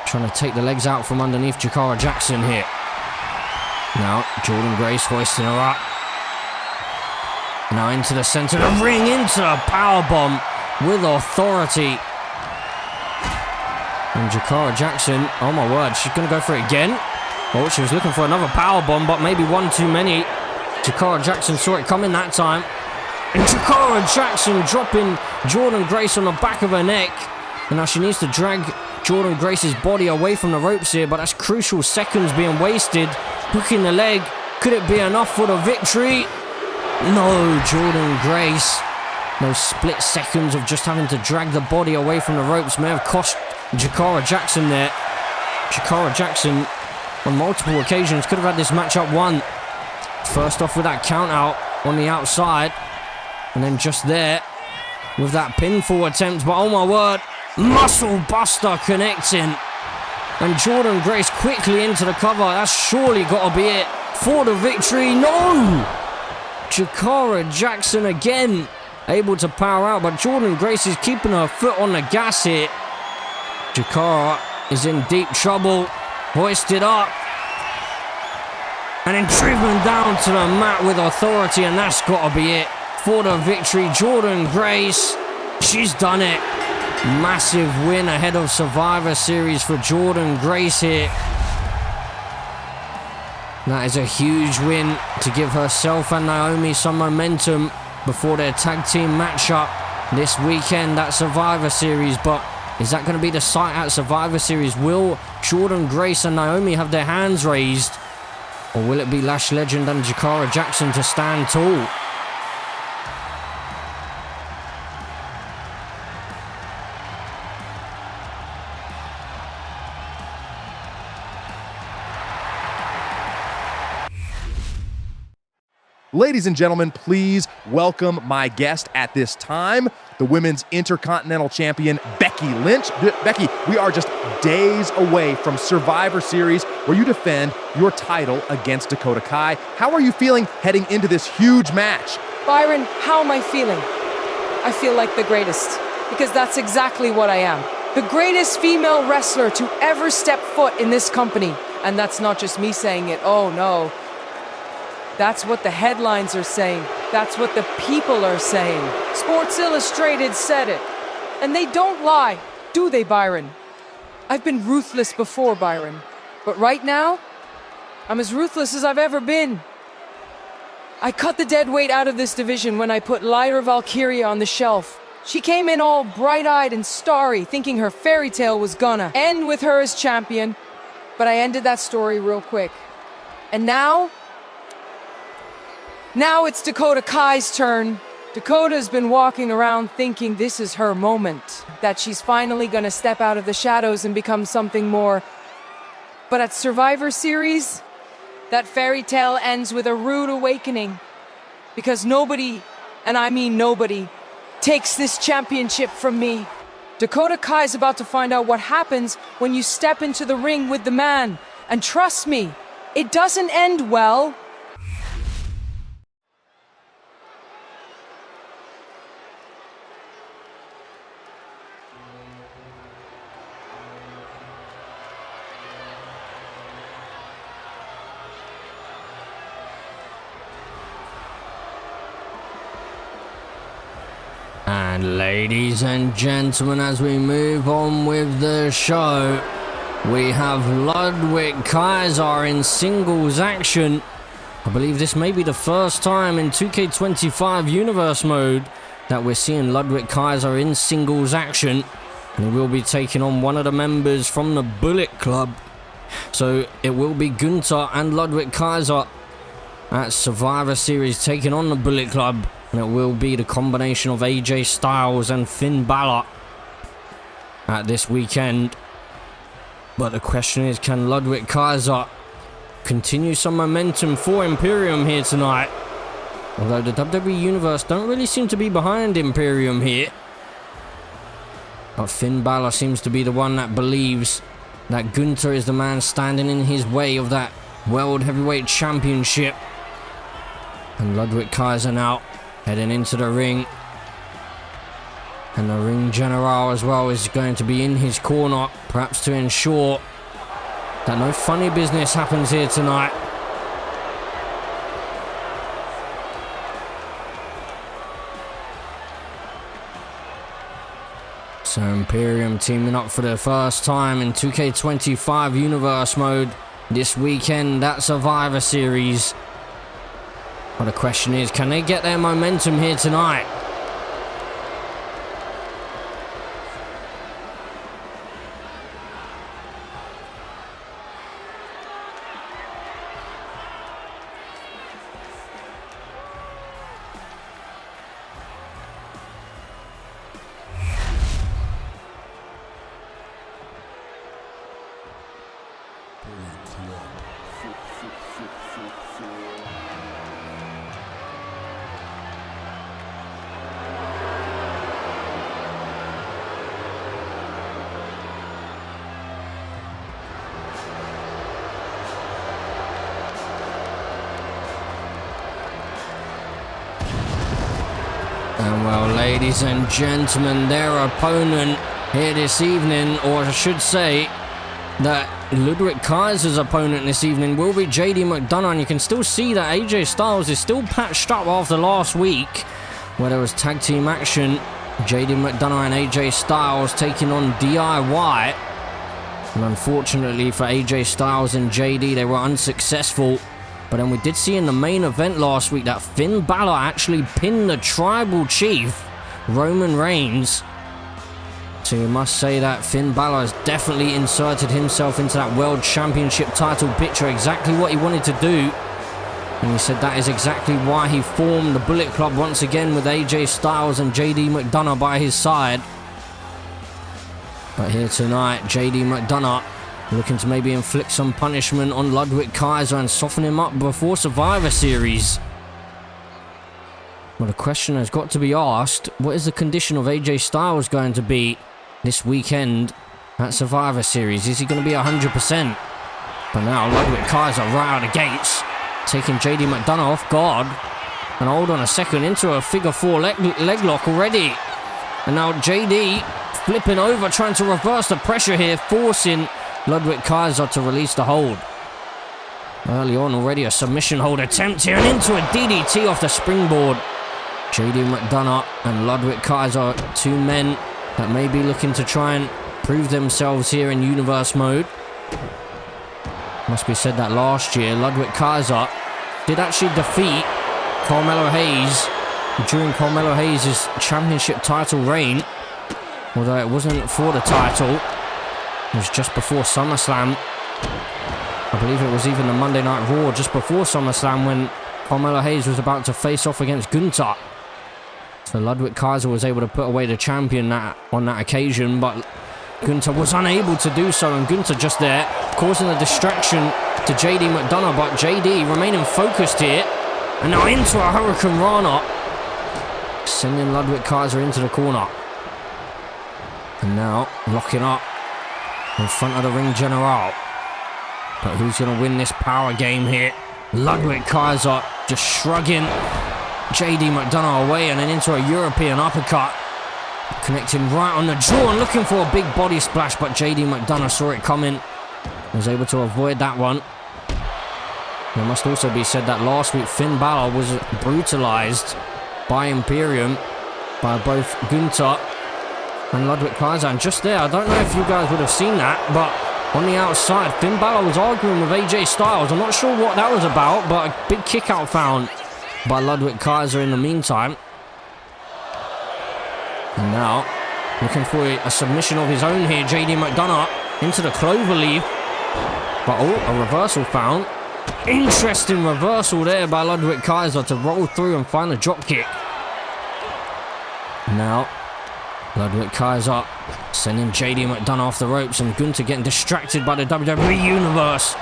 Trying to take the legs out from underneath Jakara Jackson here. Now Jordynne Grace hoisting her up. Now into the center of the ring, into a powerbomb with authority. And Jakara Jackson, oh my word, she's going to go for it again. Oh, she was looking for another power bomb, but maybe one too many. Jakara Jackson saw it coming that time. And Jakara Jackson dropping Jordynne Grace on the back of her neck. And now she needs to drag Jordynne Grace's body away from the ropes here, but that's crucial seconds being wasted. Hooking the leg. Could it be enough for the victory? No, Jordynne Grace. Those split seconds of just having to drag the body away from the ropes may have cost Jakara Jackson there. Jakara Jackson, on multiple occasions, could have had this matchup won. First off with that count out on the outside. And then just there with that pinfall attempt. But oh my word, muscle buster connecting. And Jordynne Grace quickly into the cover. That's surely got to be it for the victory. No! Jakara Jackson again able to power out. But Jordynne Grace is keeping her foot on the gas here. Jakara is in deep trouble. Hoisted up. And then driven down to the mat with authority. And that's got to be it for the victory. Jordynne Grace, she's done it. Massive win ahead of Survivor Series for Jordynne Grace here. That is a huge win to give herself and Naomi some momentum before their tag team matchup this weekend at Survivor Series. But is that going to be the sight at Survivor Series? Will Jordynne Grace and Naomi have their hands raised? Or will it be Lash Legend and Jakara Jackson to stand tall? Ladies and gentlemen, please welcome my guest at this time, the Women's Intercontinental Champion, Becky Lynch. Becky, we are just days away from Survivor Series, where you defend your title against Dakota Kai. How are you feeling heading into this huge match? Byron, how am I feeling? I feel like the greatest, because that's exactly what I am. The greatest female wrestler to ever step foot in this company. And that's not just me saying it, oh no. That's what the headlines are saying. That's what the people are saying. Sports Illustrated said it. And they don't lie, do they, Byron? I've been ruthless before, Byron. But right now, I'm as ruthless as I've ever been. I cut the dead weight out of this division when I put Lyra Valkyria on the shelf. She came in all bright-eyed and starry, thinking her fairy tale was gonna end with her as champion. But I ended that story real quick. And now it's Dakota Kai's turn. Dakota's been walking around thinking this is her moment, that she's finally gonna step out of the shadows and become something more. But at Survivor Series, that fairy tale ends with a rude awakening. Because nobody, and I mean nobody, takes this championship from me. Dakota Kai's about to find out what happens when you step into the ring with the man. And trust me, it doesn't end well. And ladies and gentlemen, as we move on with the show, we have Ludwig Kaiser in singles action. I believe this may be the first time in 2K25 Universe mode that we're seeing Ludwig Kaiser in singles action. And he will be taking on one of the members from the Bullet Club. So it will be Gunther and Ludwig Kaiser at Survivor Series taking on the Bullet Club. And it will be the combination of AJ Styles and Finn Balor at this weekend. But the question is, can Ludwig Kaiser continue some momentum for Imperium here tonight? Although the WWE Universe don't really seem to be behind Imperium here. But Finn Balor seems to be the one that believes that Gunther is the man standing in his way of that World Heavyweight Championship. And Ludwig Kaiser now heading into the ring. And the ring general as well is going to be in his corner, perhaps to ensure that no funny business happens here tonight. So Imperium teaming up for the first time in 2K25 Universe mode this weekend at Survivor Series. But the question is, can they get their momentum here tonight? And well, ladies and gentlemen, their opponent here this evening, or I should say that Ludwig Kaiser's opponent this evening will be JD McDonagh, and you can still see that AJ Styles is still patched up after last week where there was tag team action. JD McDonagh and AJ Styles taking on DIY, and unfortunately for AJ Styles and JD, they were unsuccessful. But then we did see in the main event last week that Finn Balor actually pinned the tribal chief, Roman Reigns. So you must say that Finn Balor has definitely inserted himself into that World Championship title picture, exactly what he wanted to do. And he said that is exactly why he formed the Bullet Club once again with AJ Styles and JD McDonagh by his side. But here tonight, JD McDonagh looking to maybe inflict some punishment on Ludwig Kaiser and soften him up before Survivor Series. Well, the question has got to be asked, what is the condition of AJ Styles going to be this weekend at Survivor Series? Is he going to be 100%? But now Ludwig Kaiser right out of the gates, taking JD McDonagh off guard. And hold on a second, into a figure four leg lock already. And now JD flipping over, trying to reverse the pressure here, forcing Ludwig Kaiser to release the hold. Early on already a submission hold attempt here, and into a DDT off the springboard. JD McDonagh and Ludwig Kaiser, two men that may be looking to try and prove themselves here in Universe mode. Must be said that last year Ludwig Kaiser did actually defeat Carmelo Hayes during Carmelo Hayes' championship title reign, although it wasn't for the title. It was just before SummerSlam. I believe it was even the Monday Night Raw just before SummerSlam when Carmelo Hayes was about to face off against Gunther. So Ludwig Kaiser was able to put away the champion on that occasion, but Gunther was unable to do so, and Gunther just there causing a distraction to JD McDonagh, but JD remaining focused here, and now into a Hurricane Rana, sending Ludwig Kaiser into the corner. And now locking up in front of the ring general. But who's going to win this power game here? Ludwig Kaiser just shrugging JD McDonagh away, and then into a European uppercut, connecting right on the jaw and looking for a big body splash, but JD McDonagh saw it coming, was able to avoid that one. It must also be said that last week Finn Balor was brutalized by Imperium, by both Gunther and Ludwig Kaiser, and just there, I don't know if you guys would have seen that, but on the outside, Finn Balor was arguing with AJ Styles. I'm not sure what that was about, but a big kick out found by Ludwig Kaiser in the meantime. And now, looking for a submission of his own here, JD McDonagh into the cloverleaf. But oh, a reversal found. Interesting reversal there by Ludwig Kaiser to roll through and find the drop kick. Now, Ludwig Kaiser sending JD McDonagh off the ropes, and Gunther getting distracted by the WWE Universe.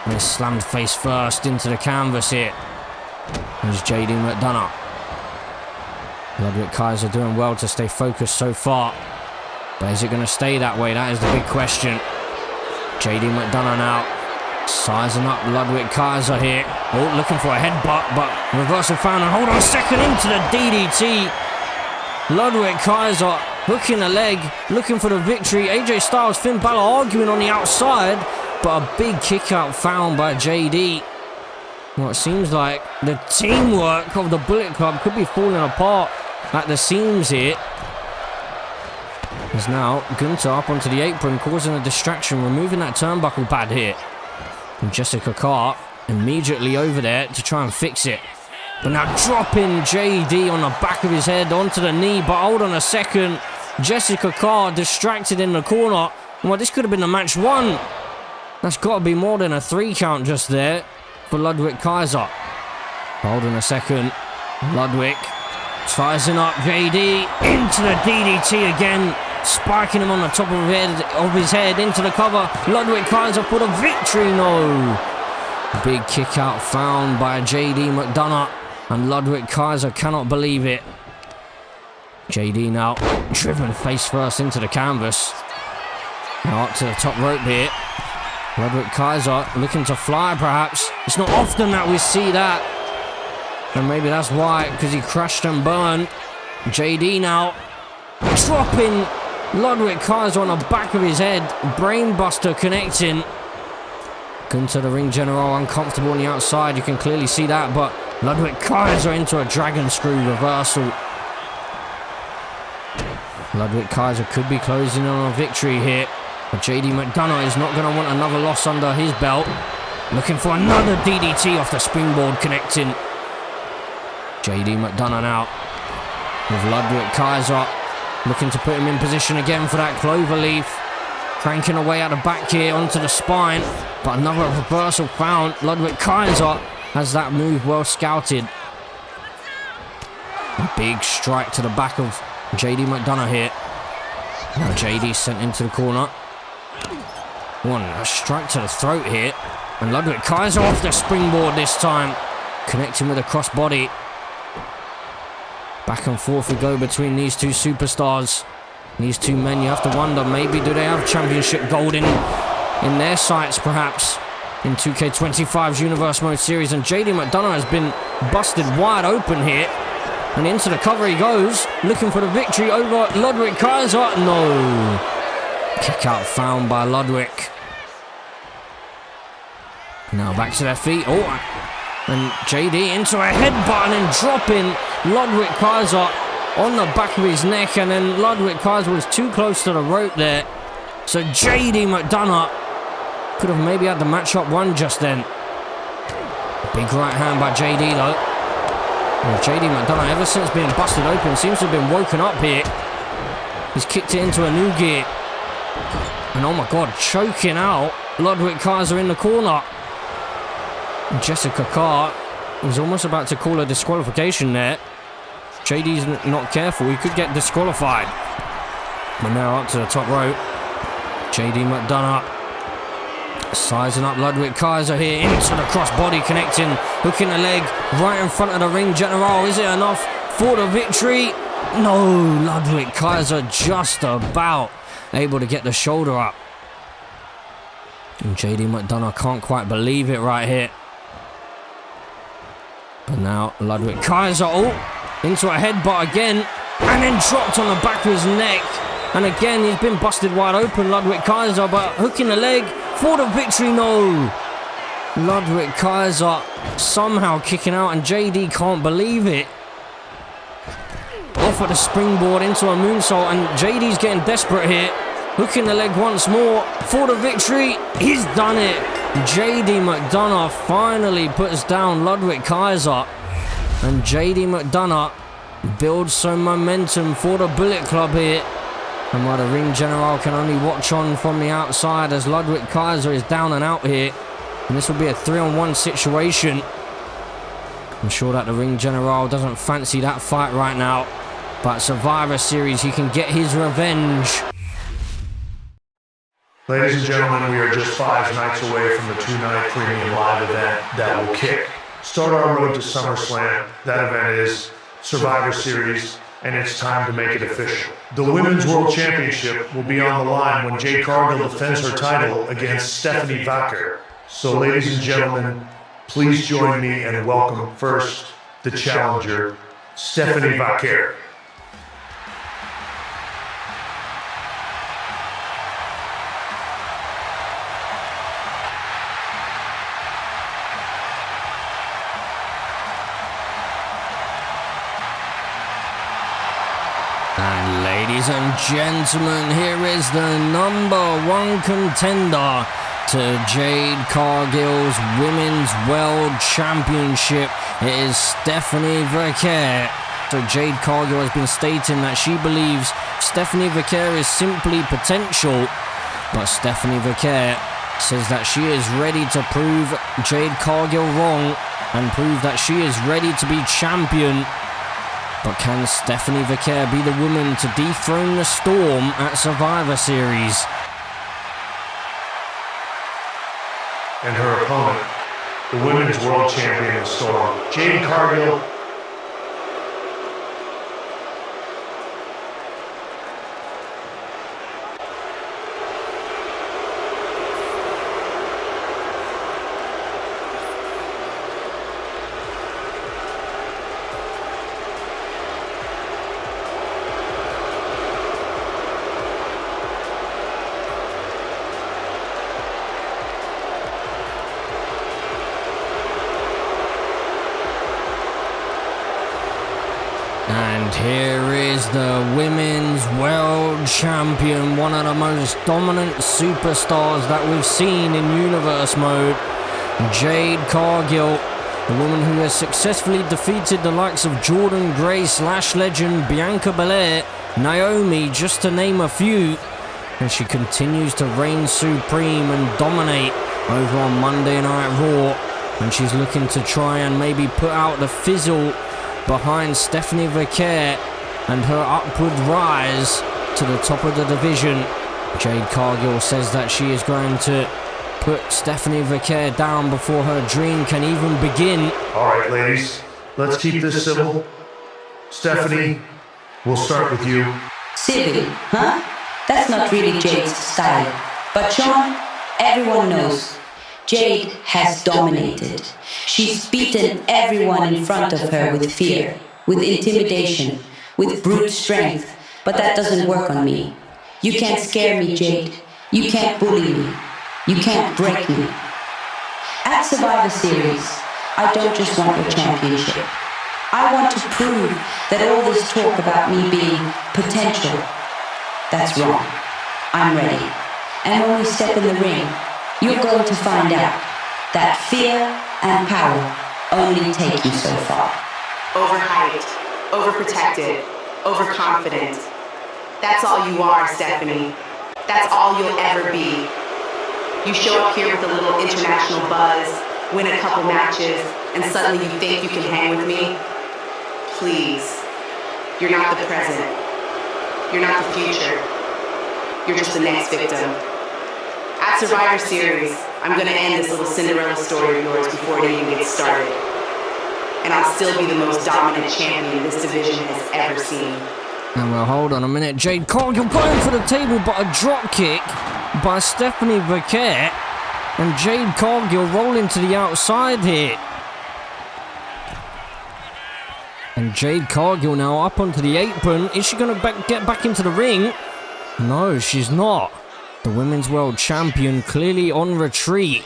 And he's slammed face first into the canvas here. There's JD McDonagh. Ludwig Kaiser doing well to stay focused so far. But is it going to stay that way? That is the big question. JD McDonagh now sizing up Ludwig Kaiser here. Oh, looking for a headbutt, but reversal found. And hold on a second, into the DDT. Ludwig Kaiser hooking the leg, looking for the victory. AJ Styles, Finn Balor arguing on the outside, but a big kick out found by JD. Well, it seems like the teamwork of the Bullet Club could be falling apart at the seams here. As now Gunther up onto the apron, causing a distraction, removing that turnbuckle pad here. And Jessica Carr immediately over there to try and fix it. But now dropping JD on the back of his head onto the knee. But hold on a second. Jessica Carr distracted in the corner. Well, this could have been the match one. That's got to be more than a 3 count just there for Ludwig Kaiser. Hold on a second. Ludwig sizing up JD into the DDT again. Spiking him on the top of his head into the cover. Ludwig Kaiser for the victory. No. Big kick out found by JD McDonagh. And Ludwig Kaiser cannot believe it. JD now driven face first into the canvas. Now up to the top rope here. Ludwig Kaiser looking to fly perhaps. It's not often that we see that. And maybe that's why, because he crashed and burned. JD now dropping Ludwig Kaiser on the back of his head. Brainbuster connecting. Gunther, the ring general, uncomfortable on the outside. You can clearly see that. But Ludwig Kaiser into a dragon screw reversal. Ludwig Kaiser could be closing on a victory here. But JD McDonagh is not going to want another loss under his belt. Looking for another DDT off the springboard connecting. JD McDonagh now with Ludwig Kaiser looking to put him in position again for that cloverleaf. Cranking away at the back here onto the spine. But another reversal found. Ludwig Kaiser has that move well scouted. A big strike to the back of JD McDonagh here. Now JD sent into the corner. A strike to the throat here. And Ludwig Kaiser off the springboard this time. Connecting with a crossbody. Back and forth we go between these two superstars. These two men, you have to wonder, maybe do they have championship gold in their sights perhaps in 2K25's Universe Mode Series. And JD McDonagh has been busted wide open here. And into the cover he goes, looking for the victory over Ludwig Kaiser. No. Kick out found by Ludwig. Now back to their feet. And JD into a headbutt and then dropping Ludwig Kaiser on the back of his neck. And then Ludwig Kaiser was too close to the rope there. So JD McDonagh could have maybe had the matchup won just then. Big right hand by JD though. Well, JD McDonagh, ever since being busted open, seems to have been woken up here. He's kicked it into a new gear. And oh my god, choking out Ludwig Kaiser in the corner. And Jessica Carr was almost about to call a disqualification there. JD's not careful, he could get disqualified. But now up to the top rope. JD McDonagh sizing up Ludwig Kaiser here into the crossbody connecting, hooking the leg right in front of the ring general. Is it enough for the victory? No, Ludwig Kaiser just about able to get the shoulder up. And JD McDonagh can't quite believe it right here. But now Ludwig Kaiser into a headbutt again and then dropped on the back of his neck. And again he's been busted wide open, Ludwig Kaiser, but hooking the leg for the victory. No. Ludwig Kaiser somehow kicking out and JD can't believe it. Off at the springboard into a moonsault and JD's getting desperate here. Hooking the leg once more for the victory. He's done it. JD McDonagh finally puts down Ludwig Kaiser. And JD McDonagh builds some momentum for the Bullet Club here. And while the ring general can only watch on from the outside as Ludwig Kaiser is down and out here. And this will be a 3-on-1 situation. I'm sure that the ring general doesn't fancy that fight right now. But Survivor Series, he can get his revenge. Ladies and gentlemen, we are just 5 nights away from the 2-night premium live event that will start our road to SummerSlam. That event is Survivor Series, and it's time to make it official. The Women's World Championship will be on the line when Jade Cargill defends her title against Stephanie Vaquer. So ladies and gentlemen, please join me and welcome first the challenger, Stephanie Vaquer. And ladies and gentlemen, here is the #1 contender to Jade Cargill's Women's World Championship. It is Stephanie Vaquer. So Jade Cargill has been stating that she believes Stephanie Vaquer is simply potential, but Stephanie Vaquer says that she is ready to prove Jade Cargill wrong and prove that she is ready to be champion. But can Stephanie Vaquer be the woman to dethrone the Storm at Survivor Series? And her opponent, the Women's World Champion, the Storm, Jade Cargill. And here is the Women's World Champion, one of the most dominant superstars that we've seen in Universe Mode, Jade Cargill, the woman who has successfully defeated the likes of Jordynne Grace, Lash Legend, Bianca Belair, Naomi, just to name a few. And she continues to reign supreme and dominate over on Monday Night Raw. And she's looking to try and maybe put out the fizzle behind Stephanie Vaquer and her upward rise to the top of the division. Jade Cargill says that she is going to put Stephanie Vaquer down before her dream can even begin. All right, ladies, let's keep this civil. Stephanie, we'll start with you. Civil, huh? That's not really Jade's style. But Sean, everyone knows Jade has dominated. She's beaten everyone in front of her with fear, with intimidation, with brute strength. But that doesn't work on me. You can't scare me, Jade. You can't bully me. You can't break me. At Survivor Series, I don't just want your championship. I want to prove that all this talk about me being potential, that's wrong. I'm ready. And when we step in the ring, you're going to find out that fear and power only take you so far. Overhyped, overprotected, overconfident. That's all you are, Stephanie. That's all you'll ever be. You show up here with a little international buzz, win a couple matches, and suddenly you think you can hang with me? Please. You're not the present. You're not the future. You're just the next victim. At Survivor Series, I'm gonna end this little Cinderella story of yours before it even gets started. And I'll still be the most dominant champion this division has ever seen. And well, hold on a minute. Jade Cargill going for the table, but a drop kick by Stephanie Vaquer. And Jade Cargill rolling to the outside here. And Jade Cargill now up onto the apron. Is she going to get back into the ring? No, she's not. The Women's World Champion clearly on retreat.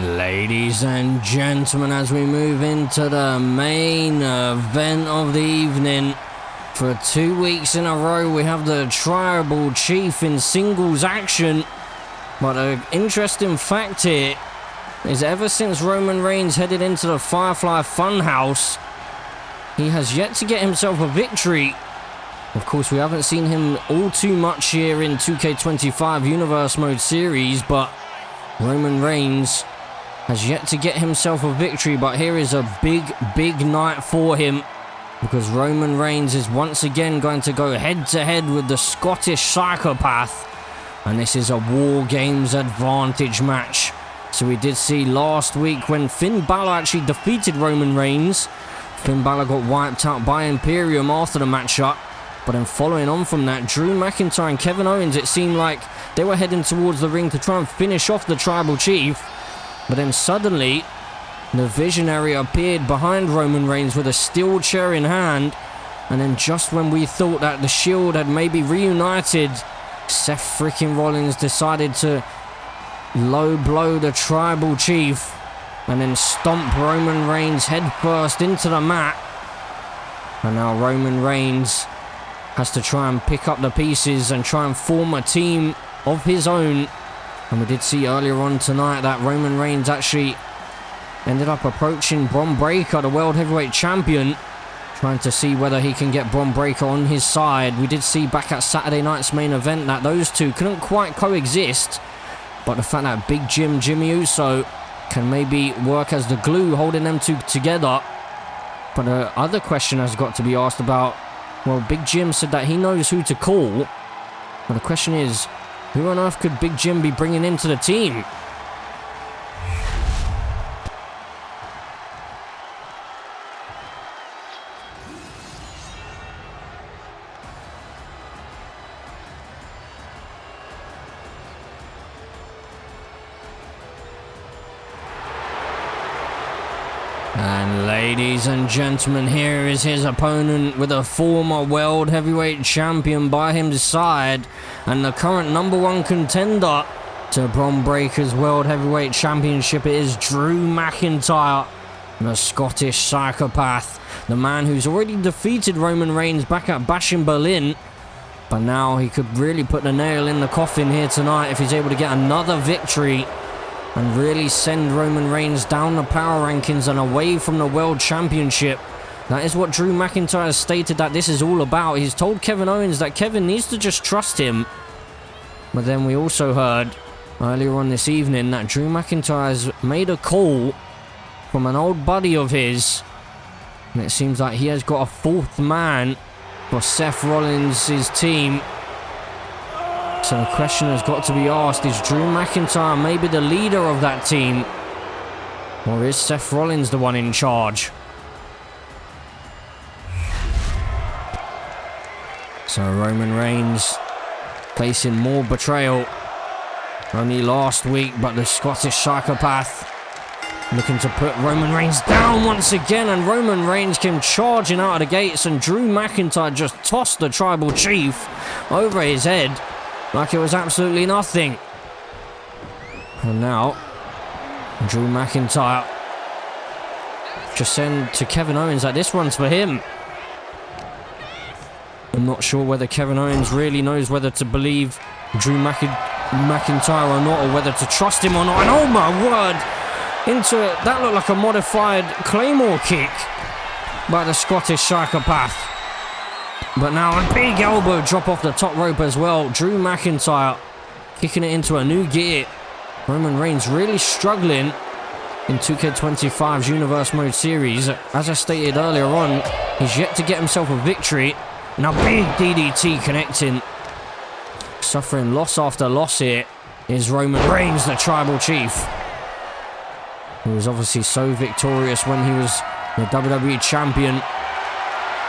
Ladies and gentlemen, as we move into the main event of the evening, for 2 weeks in a row we have the Tribal Chief in singles action. But an interesting fact here is ever since Roman Reigns headed into the Firefly Funhouse, he has yet to get himself a victory. Of course, we haven't seen him all too much here in 2K25 Universe Mode Series, but Roman Reigns has yet to get himself a victory, but here is a big night for him, because Roman Reigns is once again going to go head-to-head with the Scottish Psychopath, and this is a War Games advantage match. So we did see last week when Finn Balor actually defeated Roman Reigns. Finn Balor got wiped out by Imperium after the matchup. But then following on from that, Drew McIntyre and Kevin Owens, it seemed like they were heading towards the ring to try and finish off the Tribal Chief. But then suddenly, the Visionary appeared behind Roman Reigns with a steel chair in hand. And then just when we thought that the Shield had maybe reunited, Seth freaking Rollins decided to low blow the Tribal Chief and then stomp Roman Reigns headfirst into the mat. And now Roman Reigns has to try and pick up the pieces and try and form a team of his own. And we did see earlier on tonight that Roman Reigns actually ended up approaching Bron Breakker, the World Heavyweight Champion, trying to see whether he can get Bron Breakker on his side. We did see back at Saturday night's main event that those two couldn't quite coexist, but the fact that Big Jim, Jimmy Uso, can maybe work as the glue holding them two together. But the other question has got to be asked about, well, Big Jim said that he knows who to call. But the question is, who on earth could Big Jim be bringing into the team? And ladies and gentlemen, here is his opponent with a former World Heavyweight Champion by his side and the current #1 contender to Bron Breakker's World Heavyweight Championship. It is Drew McIntyre, the Scottish Psychopath, the man who's already defeated Roman Reigns back at Bash in Berlin. But now he could really put the nail in the coffin here tonight if he's able to get another victory and really send Roman Reigns down the power rankings and away from the World Championship. That is what Drew McIntyre has stated that this is all about. He's told Kevin Owens that Kevin needs to just trust him. But then we also heard earlier on this evening that Drew McIntyre has made a call from an old buddy of his. And it seems like he has got a fourth man for Seth Rollins' team. So the question has got to be asked, is Drew McIntyre maybe the leader of that team? Or is Seth Rollins the one in charge? So Roman Reigns facing more betrayal. Only last week, but the Scottish Psychopath looking to put Roman Reigns down once again, and Roman Reigns came charging out of the gates, and Drew McIntyre just tossed the Tribal Chief over his head like it was absolutely nothing. And now, Drew McIntyre just saying to Kevin Owens that this one's for him. I'm not sure whether Kevin Owens really knows whether to believe Drew McIntyre or not, or whether to trust him or not. And oh my word! That looked like a modified Claymore kick by the Scottish Psychopath. But now a big elbow drop off the top rope as well. Drew McIntyre kicking it into a new gear. Roman Reigns really struggling in 2K25's Universe Mode Series. As I stated earlier on, he's yet to get himself a victory. Now big DDT connecting. Suffering loss after loss here is Roman Reigns, the Tribal Chief, who was obviously so victorious when he was the WWE Champion.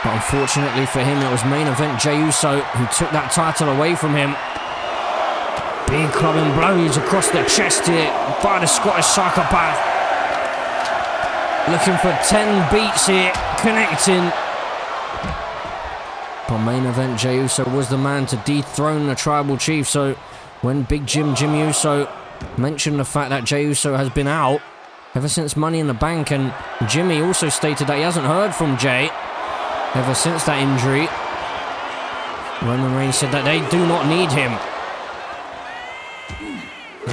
But unfortunately for him, it was main event Jey Uso who took that title away from him. Big clubbing blows across the chest here by the Scottish Psychopath. Looking for 10 beats here, connecting. But main event Jey Uso was the man to dethrone the Tribal Chief. So when Big Jim, Jimmy Uso, mentioned the fact that Jey Uso has been out ever since Money in the Bank, and Jimmy also stated that he hasn't heard from Jey ever since that injury, Roman Reigns said that they do not need him.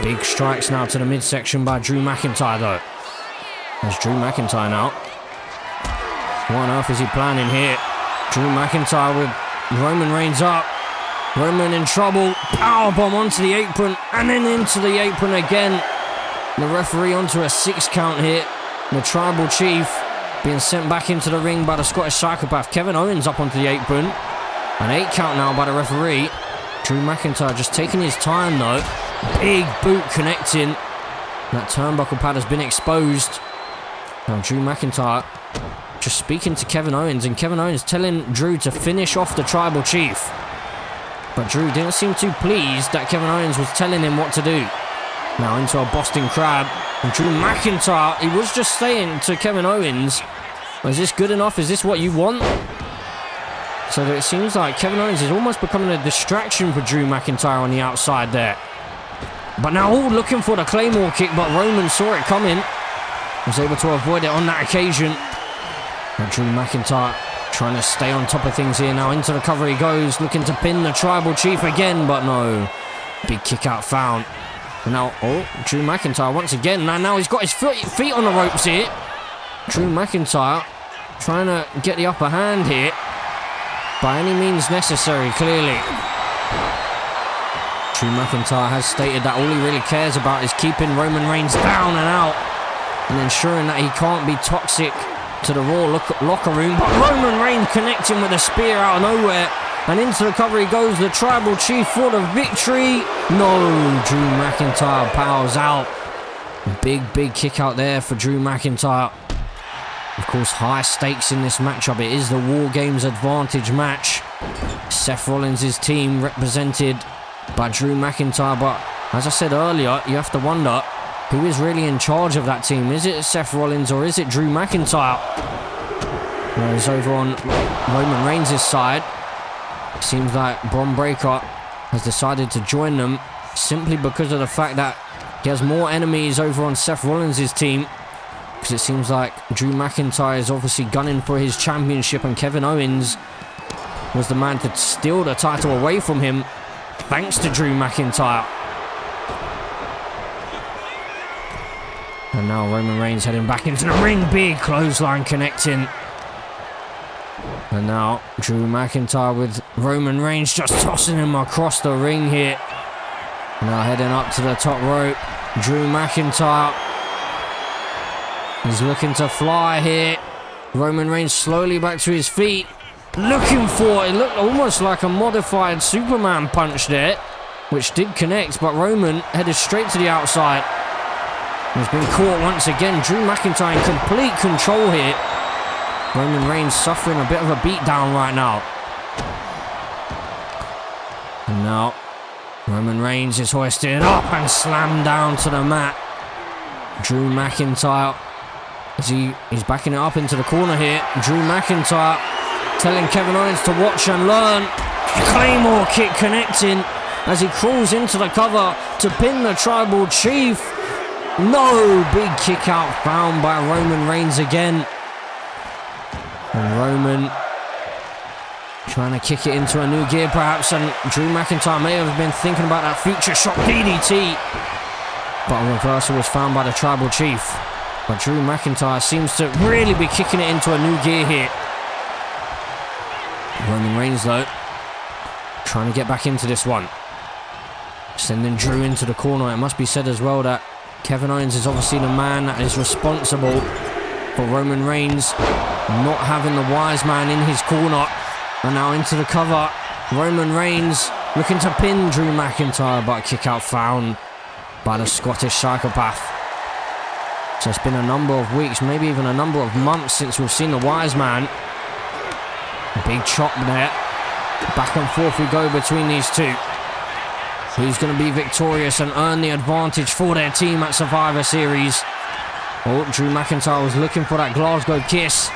Big strikes now to the midsection by Drew McIntyre though. There's Drew McIntyre now. What on earth is he planning here? Drew McIntyre with Roman Reigns up. Roman in trouble. Powerbomb onto the apron and then into the apron again. The referee onto a 6 count here. The Tribal Chief being sent back into the ring by the Scottish Psychopath. Kevin Owens up onto the apron. An 8 count now by the referee. Drew McIntyre just taking his time though. Big boot connecting. That turnbuckle pad has been exposed. Now Drew McIntyre just speaking to Kevin Owens, and Kevin Owens telling Drew to finish off the Tribal Chief. But Drew didn't seem too pleased that Kevin Owens was telling him what to do. Now into a Boston Crab. And Drew McIntyre, he was just saying to Kevin Owens, is this good enough? Is this what you want? So that it seems like Kevin Owens is almost becoming a distraction for Drew McIntyre on the outside there. But now all looking for the Claymore kick, but Roman saw it coming. Was able to avoid it on that occasion. But Drew McIntyre trying to stay on top of things here. Now into the cover he goes, looking to pin the Tribal Chief again, but no. Big kick out found. And now, Drew McIntyre once again. Now he's got his feet on the ropes here. Drew McIntyre trying to get the upper hand here. By any means necessary, clearly. Drew McIntyre has stated that all he really cares about is keeping Roman Reigns down and out and ensuring that he can't be toxic to the Raw locker room. But Roman Reigns connecting with a spear out of nowhere. And into the cover he goes, the Tribal Chief for the victory. No, Drew McIntyre powers out. Big kick out there for Drew McIntyre. Of course, high stakes in this matchup. It is the Wargames advantage match. Seth Rollins' team represented by Drew McIntyre. But as I said earlier, you have to wonder who is really in charge of that team. Is it Seth Rollins or is it Drew McIntyre? Whereas over on Roman Reigns' side, seems like Bron Breakker has decided to join them simply because of the fact that he has more enemies over on Seth Rollins' team. Because it seems like Drew McIntyre is obviously gunning for his championship, and Kevin Owens was the man to steal the title away from him, thanks to Drew McIntyre. And now Roman Reigns heading back into the ring. Big clothesline connecting. And now Drew McIntyre with Roman Reigns just tossing him across the ring here. Now heading up to the top rope. Drew McIntyre is looking to fly here. Roman Reigns slowly back to his feet. Looking for, it looked almost like a modified Superman punch there, which did connect, but Roman headed straight to the outside. He's been caught once again. Drew McIntyre in complete control here. Roman Reigns suffering a bit of a beatdown right now. And now Roman Reigns is hoisted up and slammed down to the mat. Drew McIntyre, he's backing it up into the corner here. Drew McIntyre telling Kevin Owens to watch and learn. Claymore kick connecting as he crawls into the cover to pin the Tribal Chief. No, big kick out found by Roman Reigns again. And Roman trying to kick it into a new gear perhaps, and Drew McIntyre may have been thinking about that future shock DDT. But a reversal was found by the Tribal Chief. But Drew McIntyre seems to really be kicking it into a new gear here. Roman Reigns though, trying to get back into this one. Sending Drew into the corner. It must be said as well that Kevin Owens is obviously the man that is responsible for Roman Reigns not having the wise man in his corner. And now into the cover. Roman Reigns looking to pin Drew McIntyre, but a kick out found by the Scottish Psychopath. So it's been a number of weeks, maybe even a number of months since we've seen the wise man. A big chop there. Back and forth we go between these two. Who's going to be victorious and earn the advantage for their team at Survivor Series? Oh, Drew McIntyre was looking for that Glasgow kiss,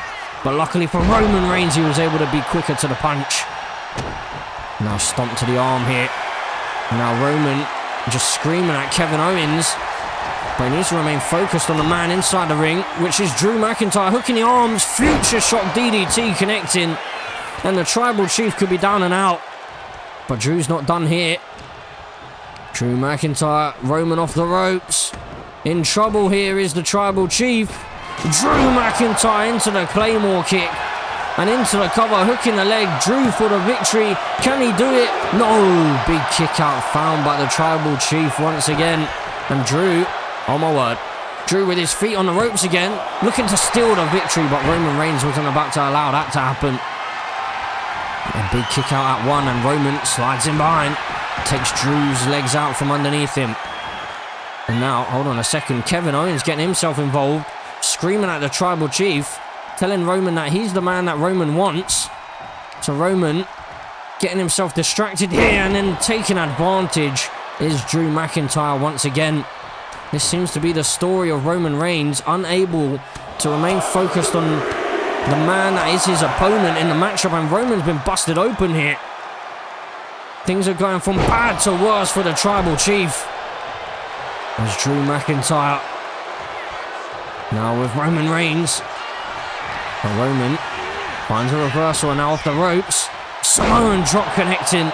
but luckily for Roman Reigns, he was able to be quicker to the punch. Now stomp to the arm here. Now Roman just screaming at Kevin Owens, but he needs to remain focused on the man inside the ring, which is Drew McIntyre, hooking the arms, future shock DDT connecting, and the Tribal Chief could be down and out. But Drew's not done here. Drew McIntyre, Roman off the ropes. In trouble here is the Tribal Chief. Drew McIntyre into the Claymore kick. And into the cover, hooking the leg. Drew for the victory. Can he do it? No. Big kick out found by the Tribal Chief once again. And Drew, oh my word, Drew with his feet on the ropes again, looking to steal the victory, but Roman Reigns wasn't about to allow that to happen. A big kick out at one, and Roman slides in behind, takes Drew's legs out from underneath him. And now, hold on a second, Kevin Owens getting himself involved, screaming at the Tribal Chief, telling Roman that he's the man that Roman wants. So Roman getting himself distracted here, and then taking advantage is Drew McIntyre once again. This seems to be the story of Roman Reigns, unable to remain focused on the man that is his opponent in the matchup, and Roman's been busted open here. Things are going from bad to worse for the Tribal Chief. There's Drew McIntyre. Now with Roman Reigns. And Roman finds a reversal, and now off the ropes. Samoan drop connecting.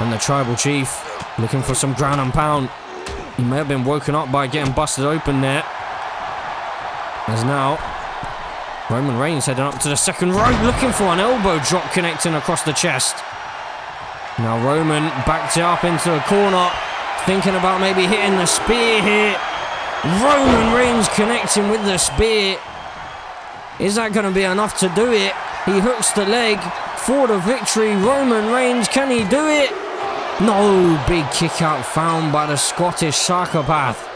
And the Tribal Chief looking for some ground and pound. He may have been woken up by getting busted open there. As now Roman Reigns heading up to the second rope, looking for an elbow drop connecting across the chest. Now Roman backed it up into the corner, thinking about maybe hitting the spear here. Roman Reigns connecting with the spear. Is that going to be enough to do it? He hooks the leg for the victory. Roman Reigns, can he do it? No, big kick out found by the Scottish psychopath.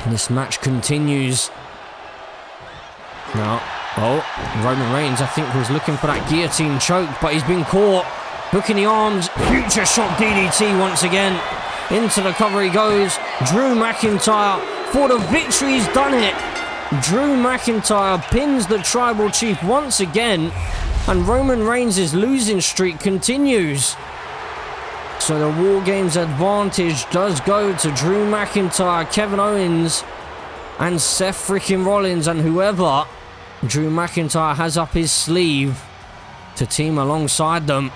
And this match continues. Now, Roman Reigns, I think, was looking for that guillotine choke, but he's been caught. Hooking the arms, future shock DDT once again. Into the cover he goes. Drew McIntyre for the victory, he's done it. Drew McIntyre pins the Tribal Chief once again, and Roman Reigns' losing streak continues. So the Wargames advantage does go to Drew McIntyre, Kevin Owens, and Seth freaking Rollins, and whoever Drew McIntyre has up his sleeve to team alongside them.